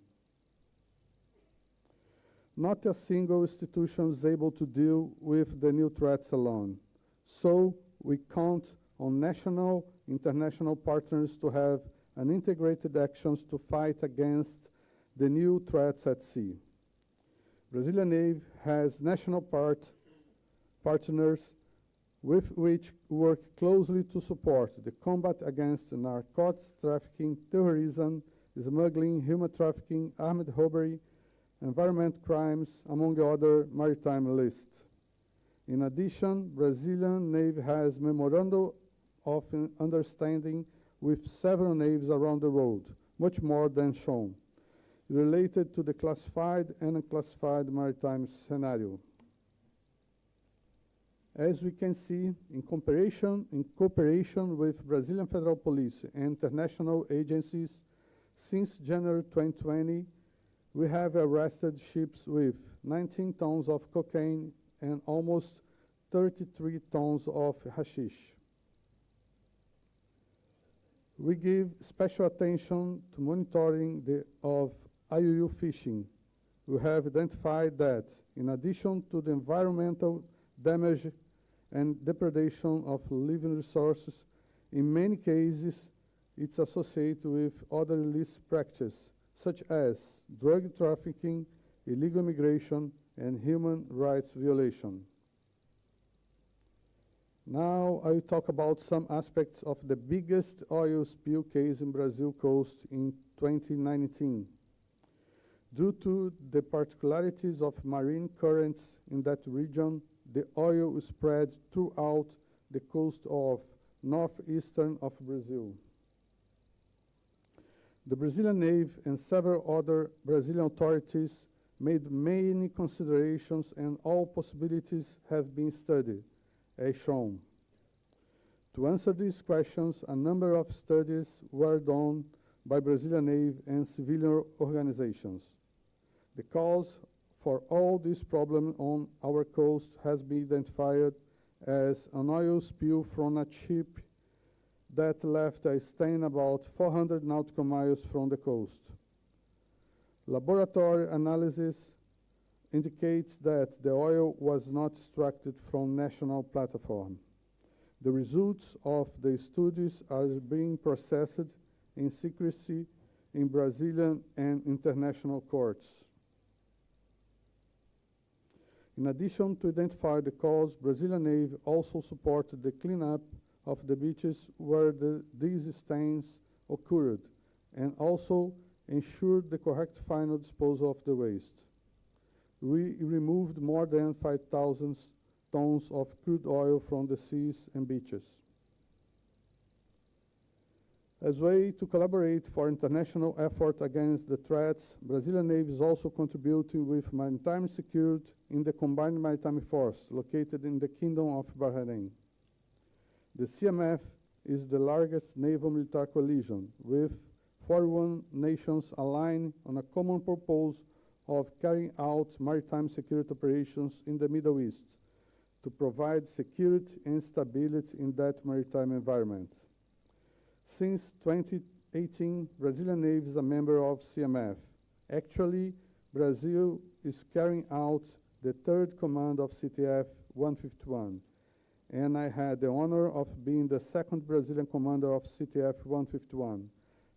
Not a single institution is able to deal with the new threats alone, so we count on national, international partners to have an integrated actions to fight against the new threats at sea. Brazilian Navy has national partners with which work closely to support the combat against narcotics trafficking, terrorism, smuggling, human trafficking, armed robbery, environment crimes, among other maritime lists. In addition, Brazilian Navy has memorandum of understanding with several navies around the world, much more than shown, related to the classified and unclassified maritime scenario. As we can see, in cooperation with Brazilian Federal Police and international agencies, since January 2020, we have arrested ships with 19 tons of cocaine and almost 33 tons of hashish. We give special attention to monitoring of IUU fishing. We have identified that, in addition to the environmental damage and depredation of living resources, in many cases, it's associated with other illicit practices, such as drug trafficking, illegal immigration, and human rights violation. Now I will talk about some aspects of the biggest oil spill case in Brazil coast in 2019. Due to the particularities of marine currents in that region, the oil spread throughout the coast of northeastern of Brazil. The Brazilian Navy and several other Brazilian authorities made many considerations, and all possibilities have been studied, as shown. To answer these questions, a number of studies were done by Brazilian Navy and civilian organizations. The cause for all these problems on our coast has been identified as an oil spill from a ship that left a stain about 400 nautical miles from the coast. Laboratory analysis indicates that the oil was not extracted from national platform. The results of the studies are being processed in secrecy in Brazilian and international courts. In addition to identify the cause, Brazilian Navy also supported the cleanup of the beaches where these stains occurred, and also ensured the correct final disposal of the waste. We removed more than 5,000 tons of crude oil from the seas and beaches. As a way to collaborate for international effort against the threats, Brazilian Navy is also contributing with maritime security in the Combined Maritime Force located in the Kingdom of Bahrain. The CMF is the largest naval military coalition with 41 nations aligned on a common purpose of carrying out maritime security operations in the Middle East to provide security and stability in that maritime environment. Since 2018, Brazilian Navy is a member of CMF. Actually, Brazil is carrying out the third command of CTF 151, and I had the honor of being the second Brazilian commander of CTF 151,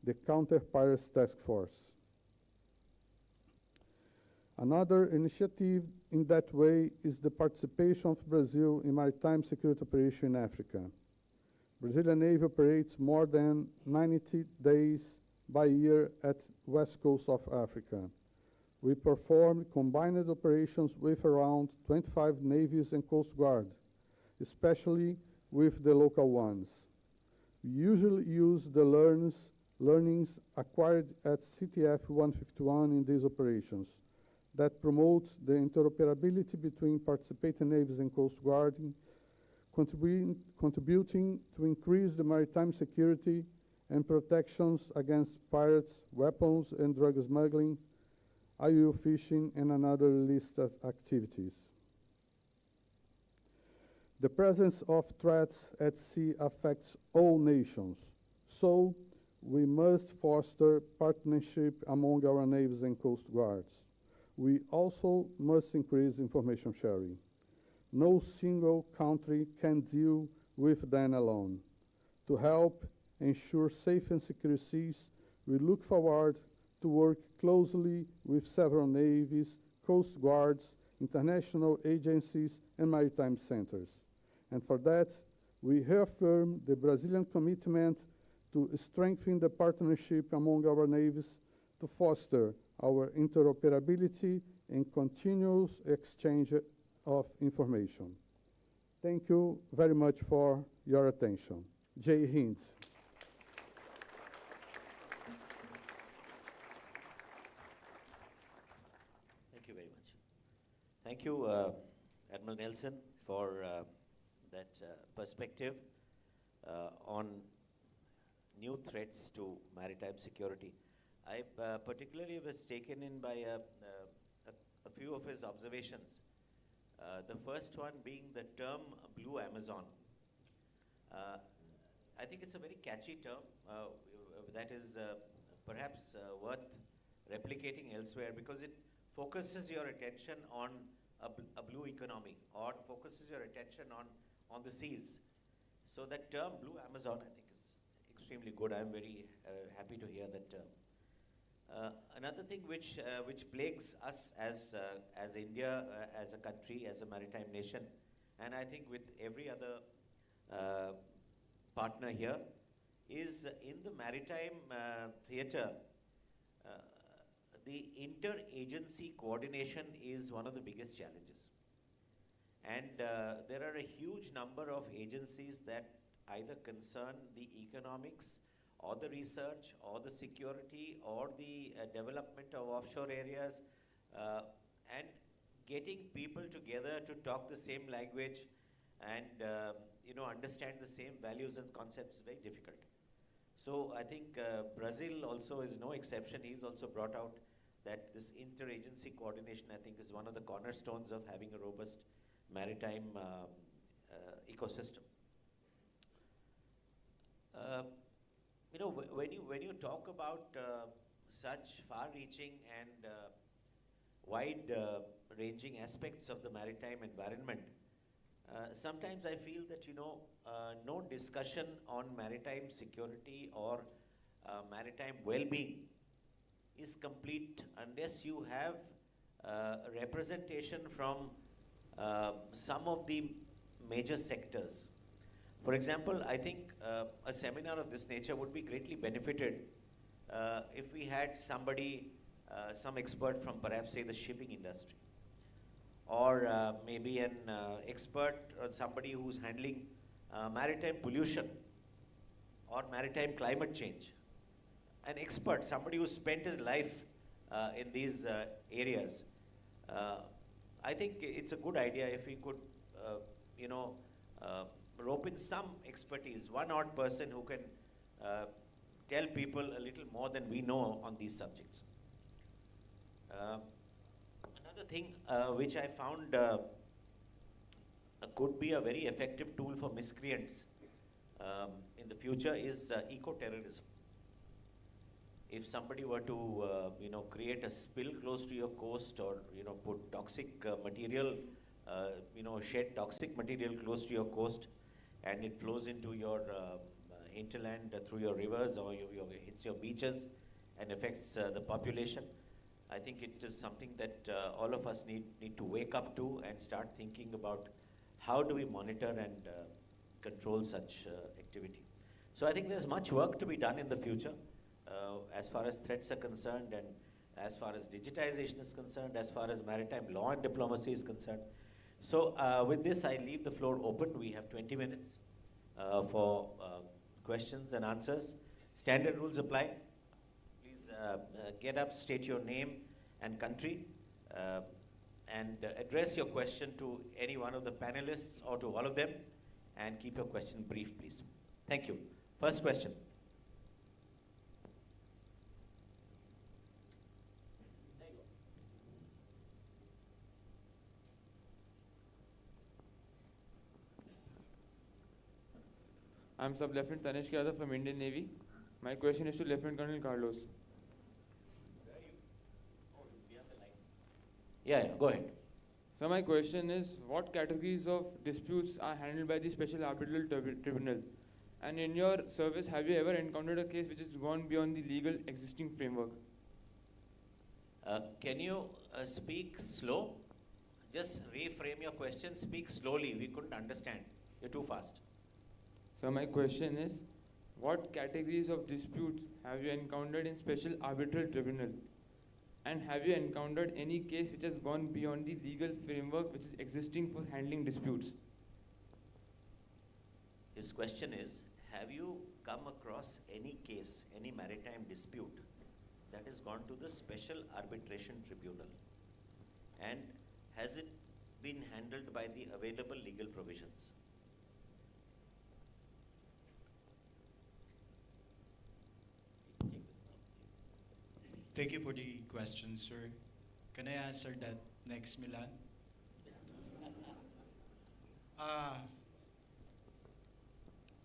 the Counter-Piracy Task Force. Another initiative in that way is the participation of Brazil in maritime security operation in Africa. Brazilian Navy operates more than 90 days by year at west coast of Africa. We perform combined operations with around 25 navies and coast guard, especially with the local ones. We usually use the learnings acquired at CTF 151 in these operations that promote the interoperability between participating navies and coast guarding, contributing to increase the maritime security and protections against pirates, weapons and drug smuggling, IUU fishing, and another list of activities. The presence of threats at sea affects all nations, so we must foster partnership among our navies and coast guards. We also must increase information sharing. No single country can deal with them alone. To help ensure safe and secure seas, we look forward to work closely with several navies, coast guards, international agencies, and maritime centers. And for that, we reaffirm the Brazilian commitment to strengthen the partnership among our navies to foster our interoperability and continuous exchange of information. Thank you very much for your attention. Jai Hind. Thank you very much. Thank you, Admiral Nelson, for that perspective on new threats to maritime security. I particularly was taken in by a few of his observations. The first one being the term Blue Amazon. I think it's a very catchy term that is perhaps worth replicating elsewhere because it focuses your attention on a blue economy or focuses your attention on the seas. So that term Blue Amazon I think is extremely good. I'm very happy to hear that term. Another thing which plagues us as India, as a country, as a maritime nation, and I think with every other partner here, is in the maritime theatre, the inter-agency coordination is one of the biggest challenges. And there are a huge number of agencies that either concern the economics or the research, or the security, or the development of offshore areas, and getting people together to talk the same language and understand the same values and concepts is very difficult. So I think Brazil also is no exception. He's also brought out that this interagency coordination, I think, is one of the cornerstones of having a robust maritime ecosystem. When you talk about such far-reaching and wide-ranging aspects of the maritime environment, sometimes I feel that no discussion on maritime security or maritime well-being is complete unless you have representation from some of the major sectors. For example, I think a seminar of this nature would be greatly benefited if we had somebody, some expert from perhaps say the shipping industry, or maybe an expert or somebody who's handling maritime pollution or maritime climate change. An expert, somebody who spent his life in these areas. I think it's a good idea if we could, rope in some expertise, one odd person who can tell people a little more than we know on these subjects. Another thing which I found could be a very effective tool for miscreants in the future is eco-terrorism. If somebody were to, create a spill close to your coast, or put toxic material, shed toxic material close to your coast, and it flows into your hinterland through your rivers, or hits your beaches and affects the population, I think it is something that all of us need to wake up to and start thinking about how do we monitor and control such activity. So I think there's much work to be done in the future. As far as threats are concerned, and as far as digitization is concerned, as far as maritime law and diplomacy is concerned. So with this, I leave the floor open. We have 20 minutes for questions and answers. Standard rules apply. Please get up, state your name and country, and address your question to any one of the panelists or to all of them, and keep your question brief, please. Thank you. First question. I'm Sub Lieutenant Tanishq Yadav from Indian Navy. My question is to Lieutenant Colonel Carlos. Yeah, go ahead. So my question is, what categories of disputes are handled by the Special Arbitral Tribunal? And in your service, have you ever encountered a case which has gone beyond the legal existing framework? Can you speak slow? Just reframe your question. Speak slowly. We couldn't understand. You're too fast. So my question is, what categories of disputes have you encountered in Special Arbitral Tribunal? And have you encountered any case which has gone beyond the legal framework which is existing for handling disputes? His question is, have you come across any case, any maritime dispute that has gone to the Special Arbitration Tribunal? And has it been handled by the available legal provisions? Thank you for the question, sir. Can I answer that next, Milan?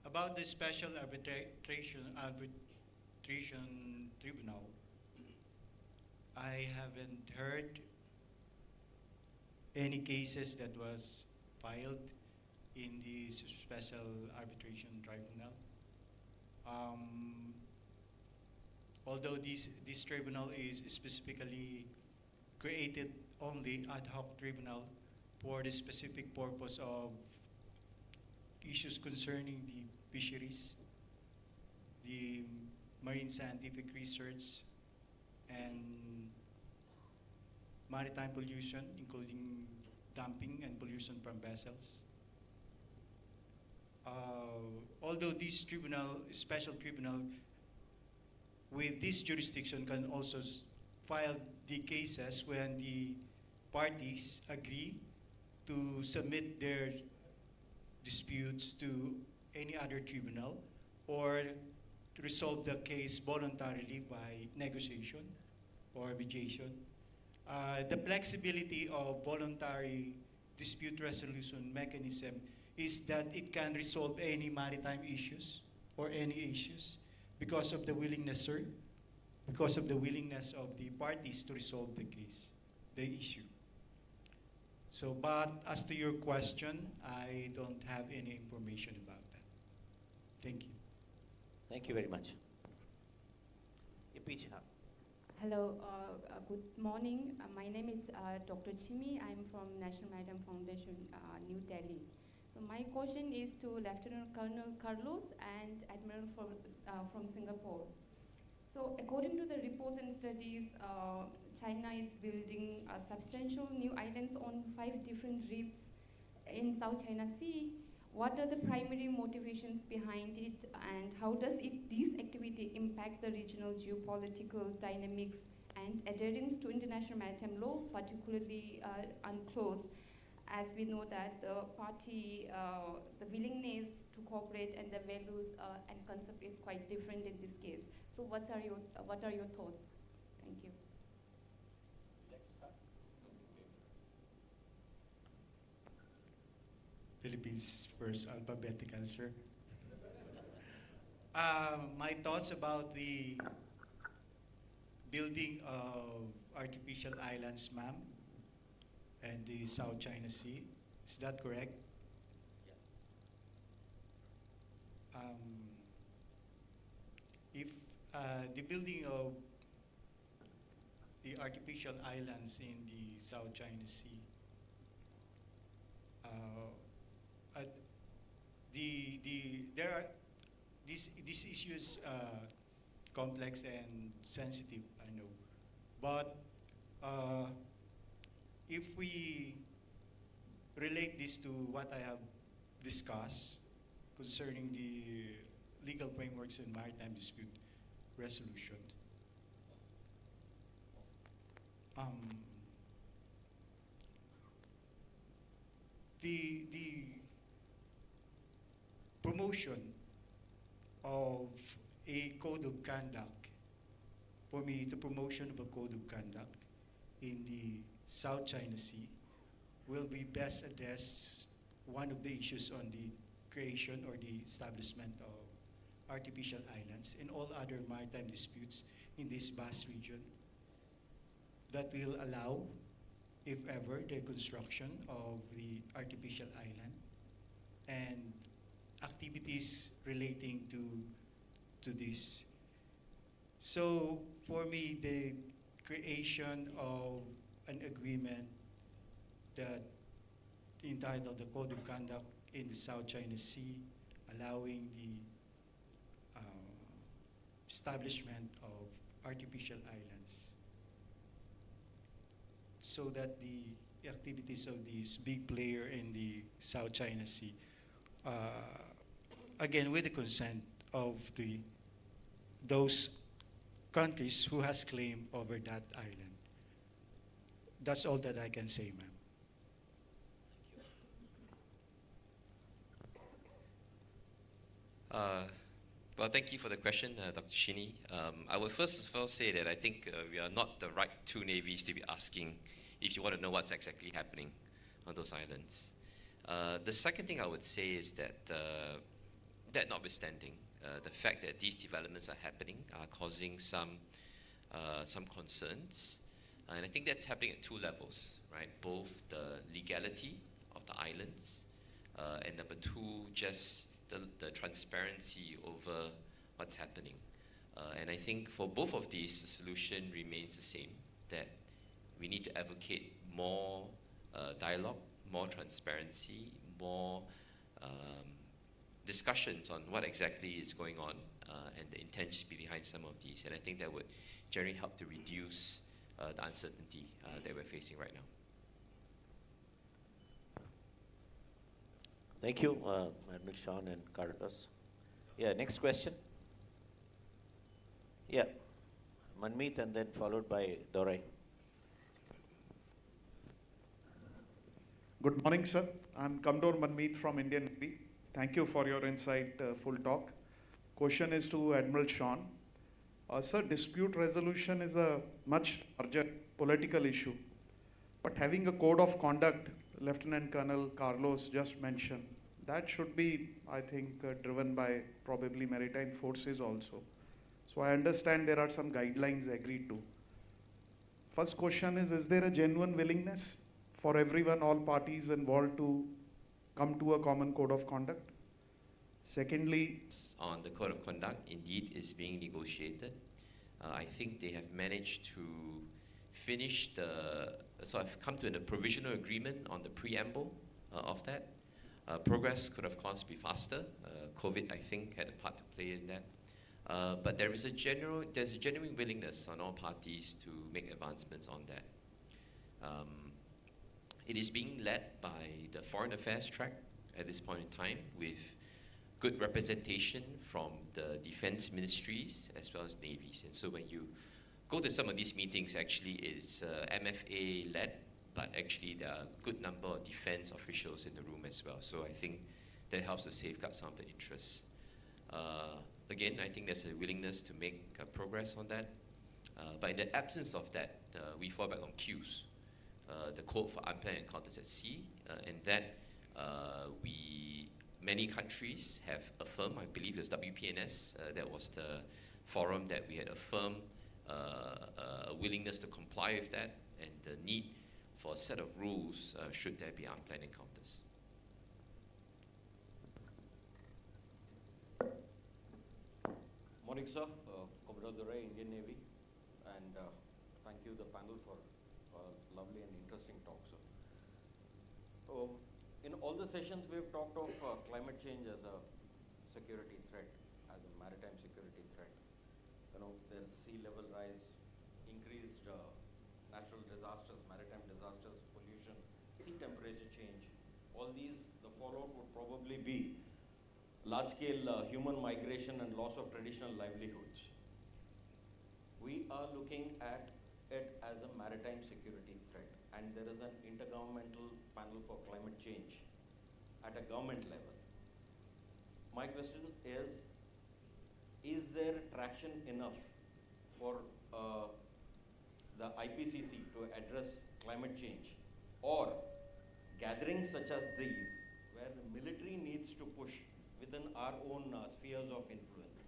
About the Special Arbitration Tribunal, I haven't heard any cases that was filed in the Special Arbitration Tribunal. Although this tribunal is specifically created only ad hoc tribunal for the specific purpose of issues concerning the fisheries, the marine scientific research, and maritime pollution, including dumping and pollution from vessels. Although this tribunal, special tribunal, with this jurisdiction can also file the cases when the parties agree to submit their disputes to any other tribunal, or to resolve the case voluntarily by negotiation or mediation. The flexibility of voluntary dispute resolution mechanism is that it can resolve any maritime issues or any issues because of the willingness, sir, because of the willingness of the parties to resolve the case, the issue. So, but as to your question, I don't have any information about that. Thank you. Thank you very much. Peach, Hello, good morning. My name is Dr. Chimi. I'm from National Maritime Foundation, New Delhi. So my question is to Lieutenant Colonel Carlos and Admiral from Singapore. So according to the reports and studies, China is building substantial new islands on 5 different reefs in South China Sea. What are the primary motivations behind it, and how does this activity impact the regional geopolitical dynamics and adherence to international maritime law, particularly UNCLOS, as we know that the party, the willingness to cooperate and the values and concept is quite different in this case. So what are your thoughts? Thank you. Philippines first alphabetical, sir. My thoughts about the building of artificial islands, ma'am, and the South China Sea. Is that correct? If the building of the artificial islands in the South China Sea, there are these issues complex and sensitive, I know, but if we relate this to what I have discussed concerning the legal frameworks in maritime dispute resolution, the promotion of a code of conduct, for me, the promotion of a code of conduct in the South China Sea will be best addressed one of the issues on the creation or the establishment of artificial islands and all other maritime disputes in this vast region that will allow, if ever, the construction of the artificial island and activities relating to this. So for me, the creation of an agreement that entitled the Code of Conduct in the South China Sea, allowing the establishment of artificial islands so that the activities of this big player in the South China Sea, again with the consent of those countries who has claim over that island. That's all that I can say, ma'am. Well, thank you for the question, Dr. Shini. I will first of all say that I think we are not the right two navies to be asking if you want to know what's exactly happening on those islands. The second thing I would say is that, that notwithstanding, the fact that these developments are happening are causing some concerns. And I think that's happening at 2 levels, right? Both the legality of the islands, and number 2, just the transparency over what's happening. And I think for both of these, the solution remains the same, that we need to advocate more dialogue, more transparency, more discussions on what exactly is going on and the intention behind some of these. And I think that would generally help to reduce the uncertainty that we're facing right now. Thank you, Admiral Sean and Carlos. Yeah, next question. Yeah, Manmeet and then followed by Dorai. Good morning, sir. I'm Commodore Manmeet from Indian Navy. Thank you for your insightful talk. Question is to Admiral Sean. Sir, dispute resolution is a much larger political issue, but having a code of conduct, Lieutenant Colonel Carlos just mentioned, that should be, I think, driven by probably maritime forces also. So I understand there are some guidelines agreed to. First question is there a genuine willingness for everyone, all parties involved, to come to a common code of conduct? Secondly, on the code of conduct indeed is being negotiated. I think they have managed to finish so I've come to a provisional agreement on the preamble of that. Progress could of course be faster. COVID, I think, had a part to play in that. But there's a genuine willingness on all parties to make advancements on that. It is being led by the Foreign Affairs track at this point in time, with good representation from the defense ministries as well as navies. And so when you go to some of these meetings, actually it's MFA led, but actually there are a good number of defense officials in the room as well. So I think that helps to safeguard some of the interests. Again, I think there's a willingness to make progress on that. But in the absence of that, we fall back on cues. The Code for Unplanned Encounters at Sea, and that many countries have affirmed, I believe it was WPNS, that was the forum that we had affirmed a willingness to comply with that and the need for a set of rules should there be unplanned encounters. Morning, sir. Commodore Durai, Indian Navy, and thank you, the panel, for lovely and interesting talk, sir. In all the sessions, we've talked of climate change as a security threat, as a maritime security threat. You know, there's sea level rise, increased natural disasters, maritime disasters, pollution, sea temperature change. All these, the fallout would probably be large-scale human migration and loss of traditional livelihoods. We are looking at it as a maritime security threat, and there is an intergovernmental panel for climate change at a government level. My question is there traction enough for the IPCC to address climate change, or gatherings such as these, where the military needs to push within our own spheres of influence?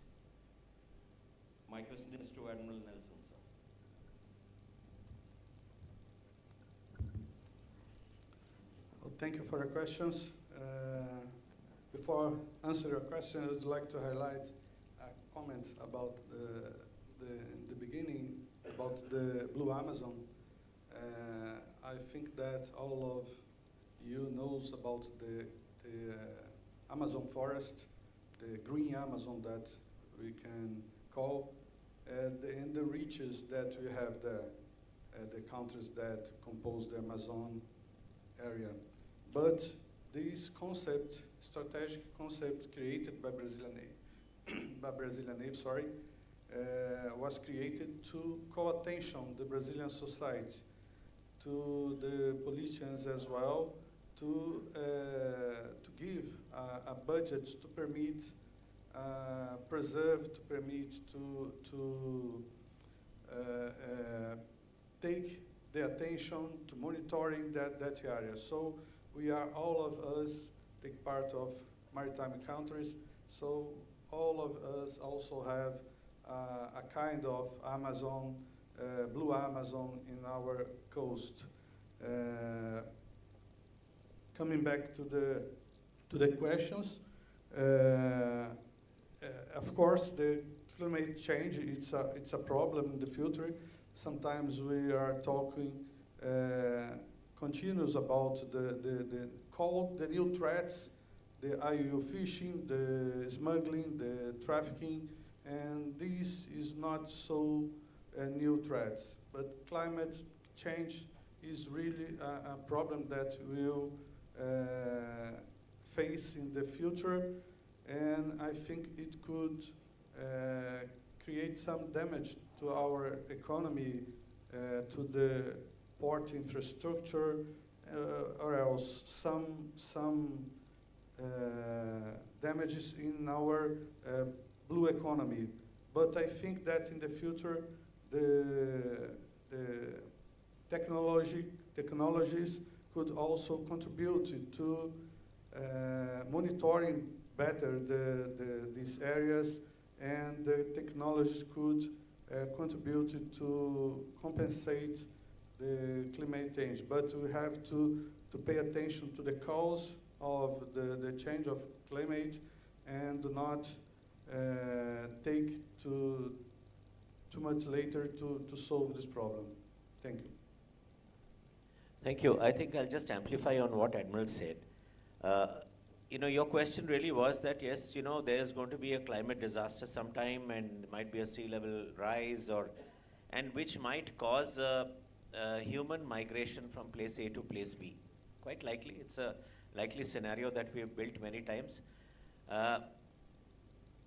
My question is to Admiral Nelson, sir. Well, thank you for your questions. Before I answer your question, I would like to highlight a comment about in the beginning about the Blue Amazon. I think that all of you knows about the Amazon forest, the green Amazon that we can call, and the reaches that we have there, the countries that compose the Amazon area. But this concept, strategic concept created by Brazilian Navy, was created to call attention the Brazilian society, to the politicians as well, to give a budget to permit, preserve, to permit to take the attention to monitoring that area. So we are, all of us take part of maritime countries, so all of us also have a kind of Amazon, Blue Amazon in our coast. Coming back to the questions, of course, the climate change, it's a problem in the future. Sometimes we are talking continuous about the new threats, the IUU fishing, the smuggling, the trafficking, and this is not so new threats. But climate change is really a problem that we'll face in the future, and I think it could create some damage to our economy, to the port infrastructure, or else some damages in our blue economy. But I think that in the future, the technologies could also contribute to monitoring better these areas, and the technologies could contribute to compensate the climate change. But we have to pay attention to the cause of the change of climate and do not take too much later to solve this problem. Thank you. Thank you. I think I'll just amplify on what Admiral said. Your question really was that, yes, there's going to be a climate disaster sometime, and there might be a sea level rise, and which might cause human migration from place A to place B. Quite likely. It's a likely scenario that we have built many times.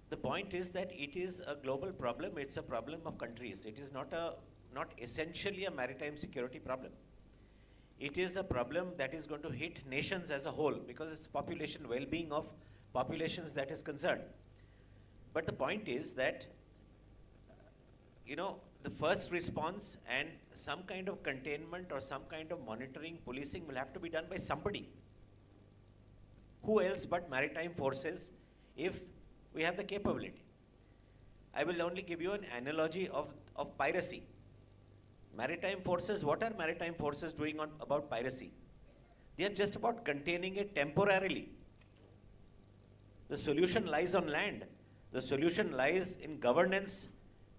The point is that it is a global problem. It's a problem of countries. It is not essentially a maritime security problem. It is a problem that is going to hit nations as a whole, because it's population well-being of populations that is concerned. But the point is that, the first response and some kind of containment or some kind of monitoring, policing will have to be done by somebody. Who else but maritime forces, if we have the capability? I will only give you an analogy of piracy. Maritime forces, what are maritime forces doing about piracy? They are just about containing it temporarily. The solution lies on land. The solution lies in governance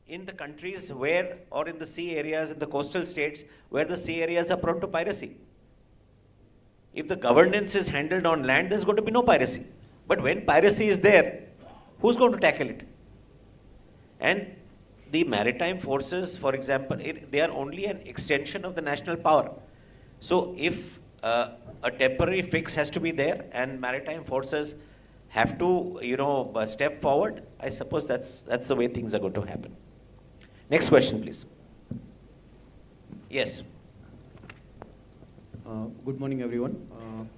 in the countries where, or in the sea areas, in the coastal states, where the sea areas are prone to piracy. If the governance is handled on land, there's going to be no piracy. But when piracy is there, who's going to tackle it? And the maritime forces, for example, they are only an extension of the national power. So if a temporary fix has to be there and maritime forces have to, step forward, I suppose that's the way things are going to happen. Next question, please. Yes. Good morning, everyone.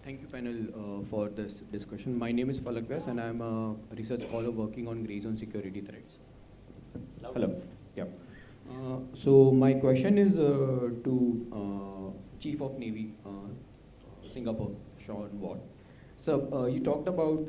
Thank you, panel, for this discussion. My name is Falak Vyas, and I'm a research scholar working on gray zone security threats. Hello. Yeah. So my question is to Chief of Navy, Singapore, Sean Watt. So you talked about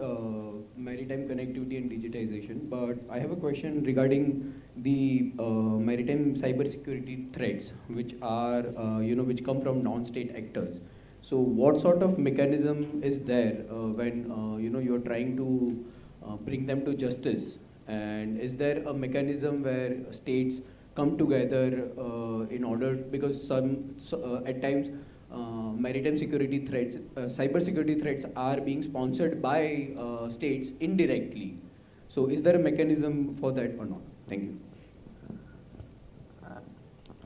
maritime connectivity and digitization, but I have a question regarding the maritime cybersecurity threats, which are which come from non-state actors. So what sort of mechanism is there when you're trying to bring them to justice? And is there a mechanism where states come together in order, because at times maritime security threats, cyber security threats are being sponsored by states indirectly. So is there a mechanism for that or not? Thank you.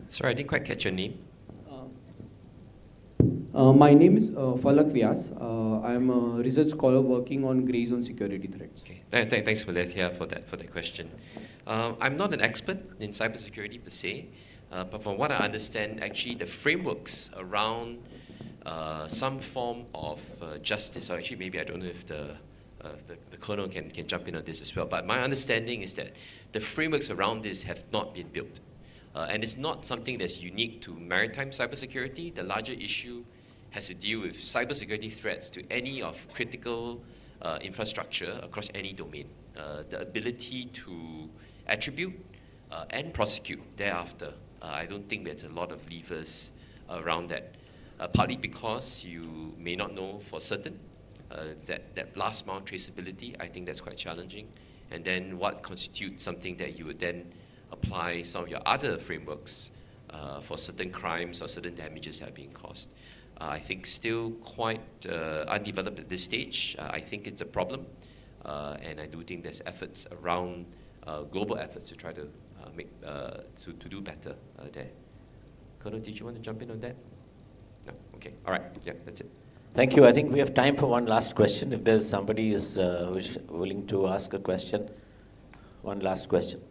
Sorry, I didn't quite catch your name. My name is Falak Vyas. I'm a research scholar working on gray zone security threats. Okay, thanks for that question. I'm not an expert in cybersecurity per se, but from what I understand, actually the frameworks around some form of justice, or actually maybe I don't know if the Colonel can jump in on this as well, but my understanding is that the frameworks around this have not been built. And it's not something that's unique to maritime cybersecurity. The larger issue has to deal with cybersecurity threats to any of critical infrastructure across any domain. The ability to attribute and prosecute thereafter. I don't think there's a lot of levers around that. Partly because you may not know for certain that last mile traceability, I think that's quite challenging. And then what constitutes something that you would then apply some of your other frameworks for certain crimes or certain damages that are being caused. I think still quite undeveloped at this stage. I think it's a problem, and I do think there's efforts around global efforts to try to to do better there. Colonel, did you want to jump in on that? No? Okay. All right. Yeah, that's it. Thank you. I think we have time for one last question. If there's somebody who's willing to ask a question, one last question.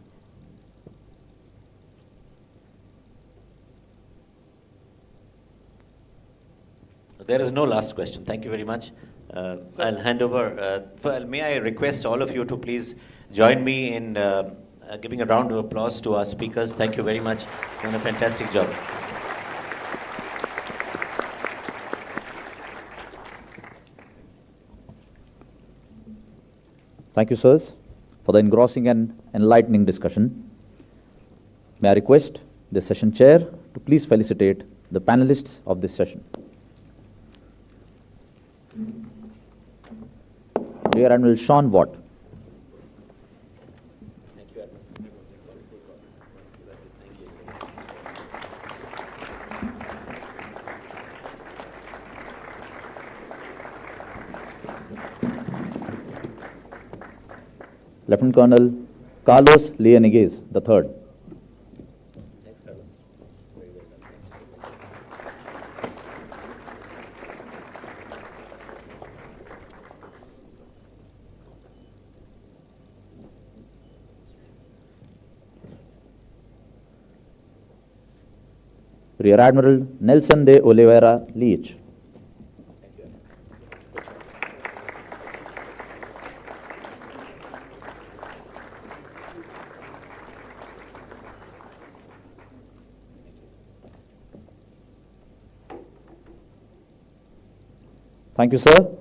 There is no last question. Thank you very much. I'll hand over. May I request all of you to please join me in giving a round of applause to our speakers. Thank you very much. Done a fantastic job. Thank you, sirs, for the engrossing and enlightening discussion. May I request the session chair to please felicitate the panelists of this session. Rear Admiral Sean Watt. Lieutenant Colonel Carlos Leoniguez, the third. Rear Admiral Nelson de Oliveira Leach. Thank you, sir.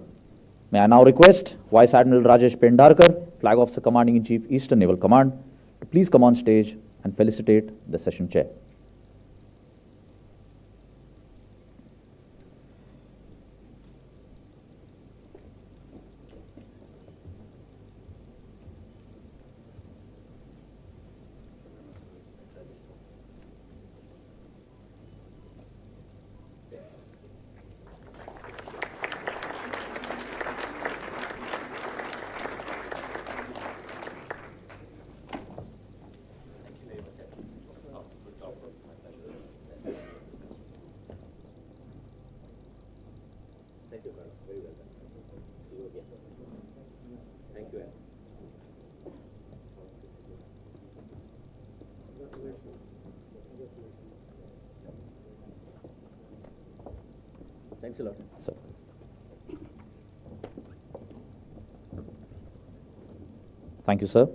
May I now request Vice Admiral Rajesh Pendarkar, Flag Officer Commanding in Chief, Eastern Naval Command, to please come on stage and felicitate the session chair. Thanks a lot. Sir. Thank you, sir.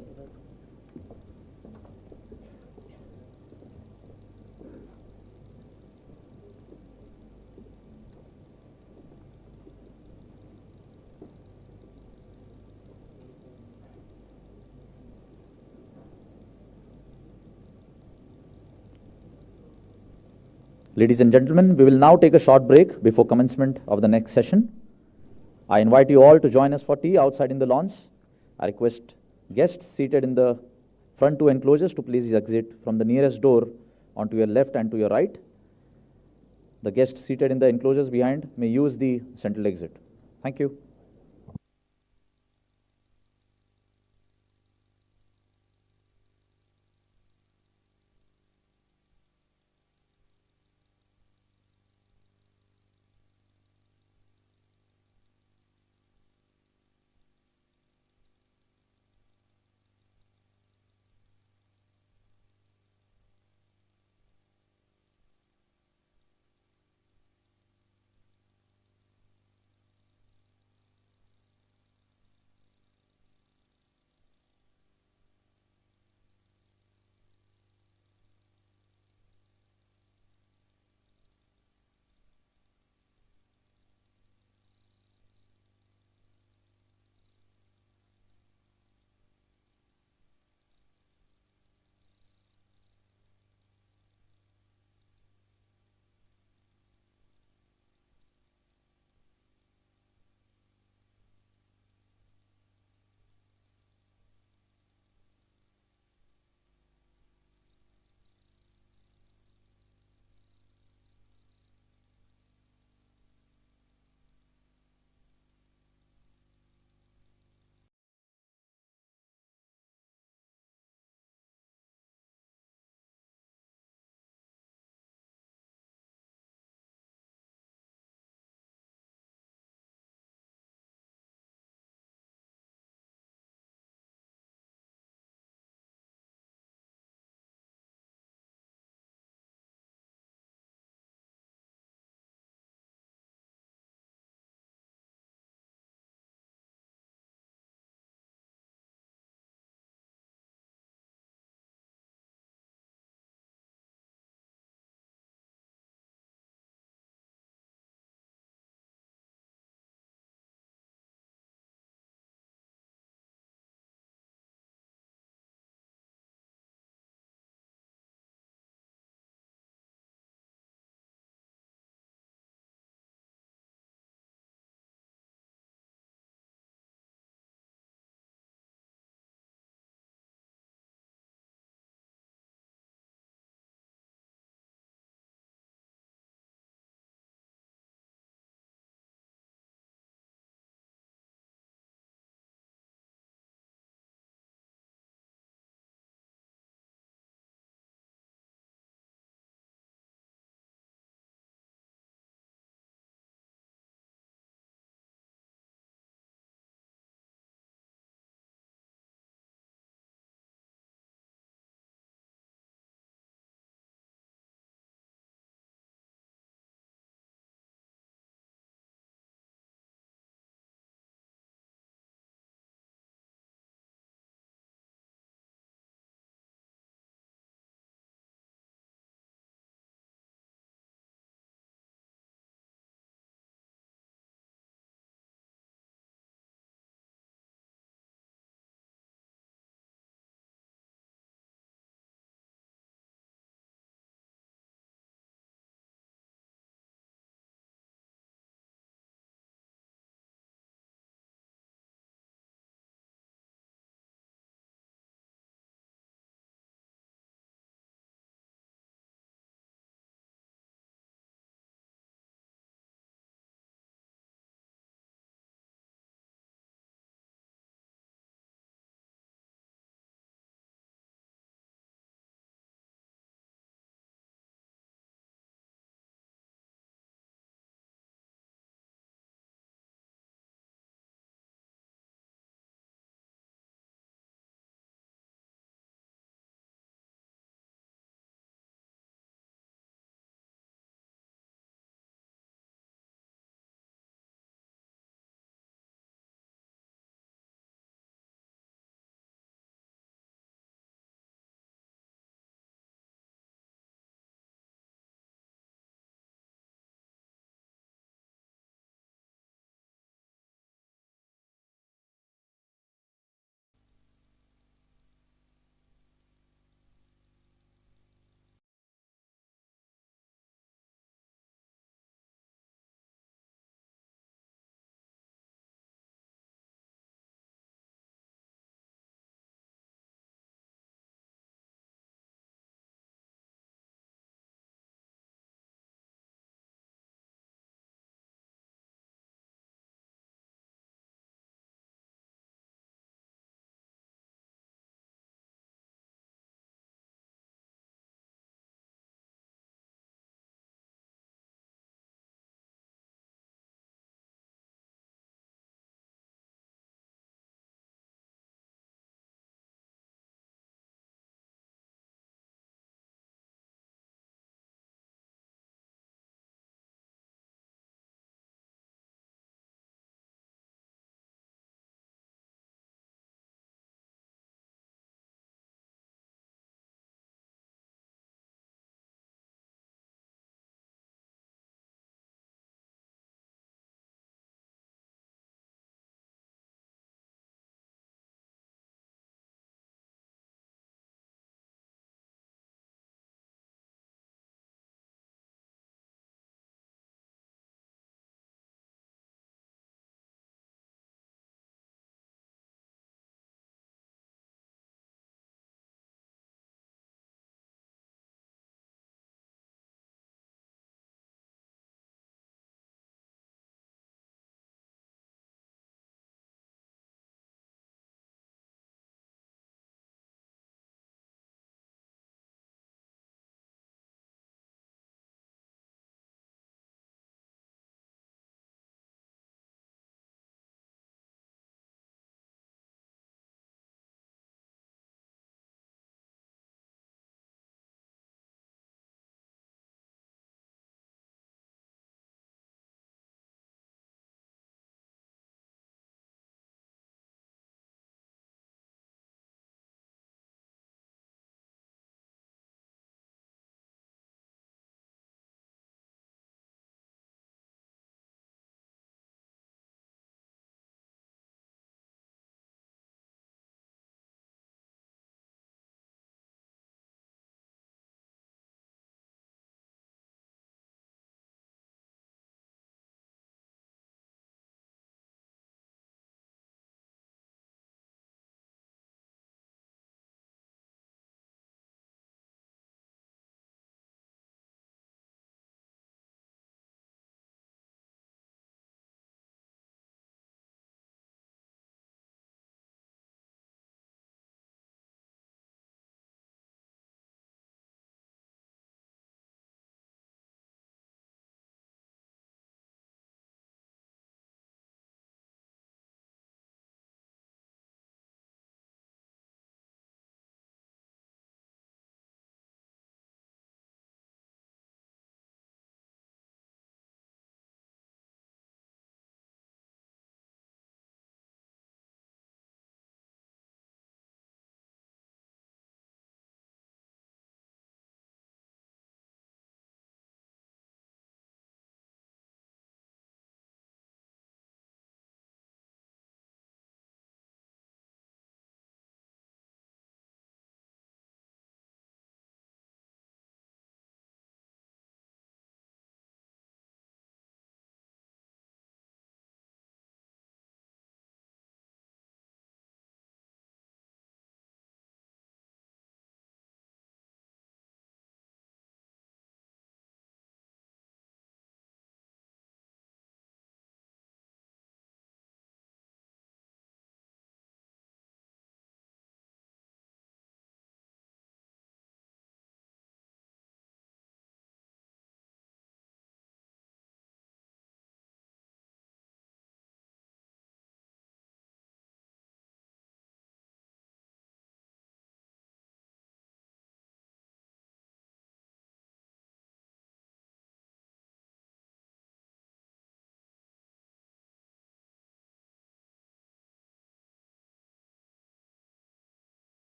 Ladies and gentlemen, we will now take a short break before commencement of the next session. I invite you all to join us for tea outside in the lawns. I request guests seated in the front two enclosures to please exit from the nearest door onto your left and to your right. The guests seated in the enclosures behind may use the central exit. Thank you.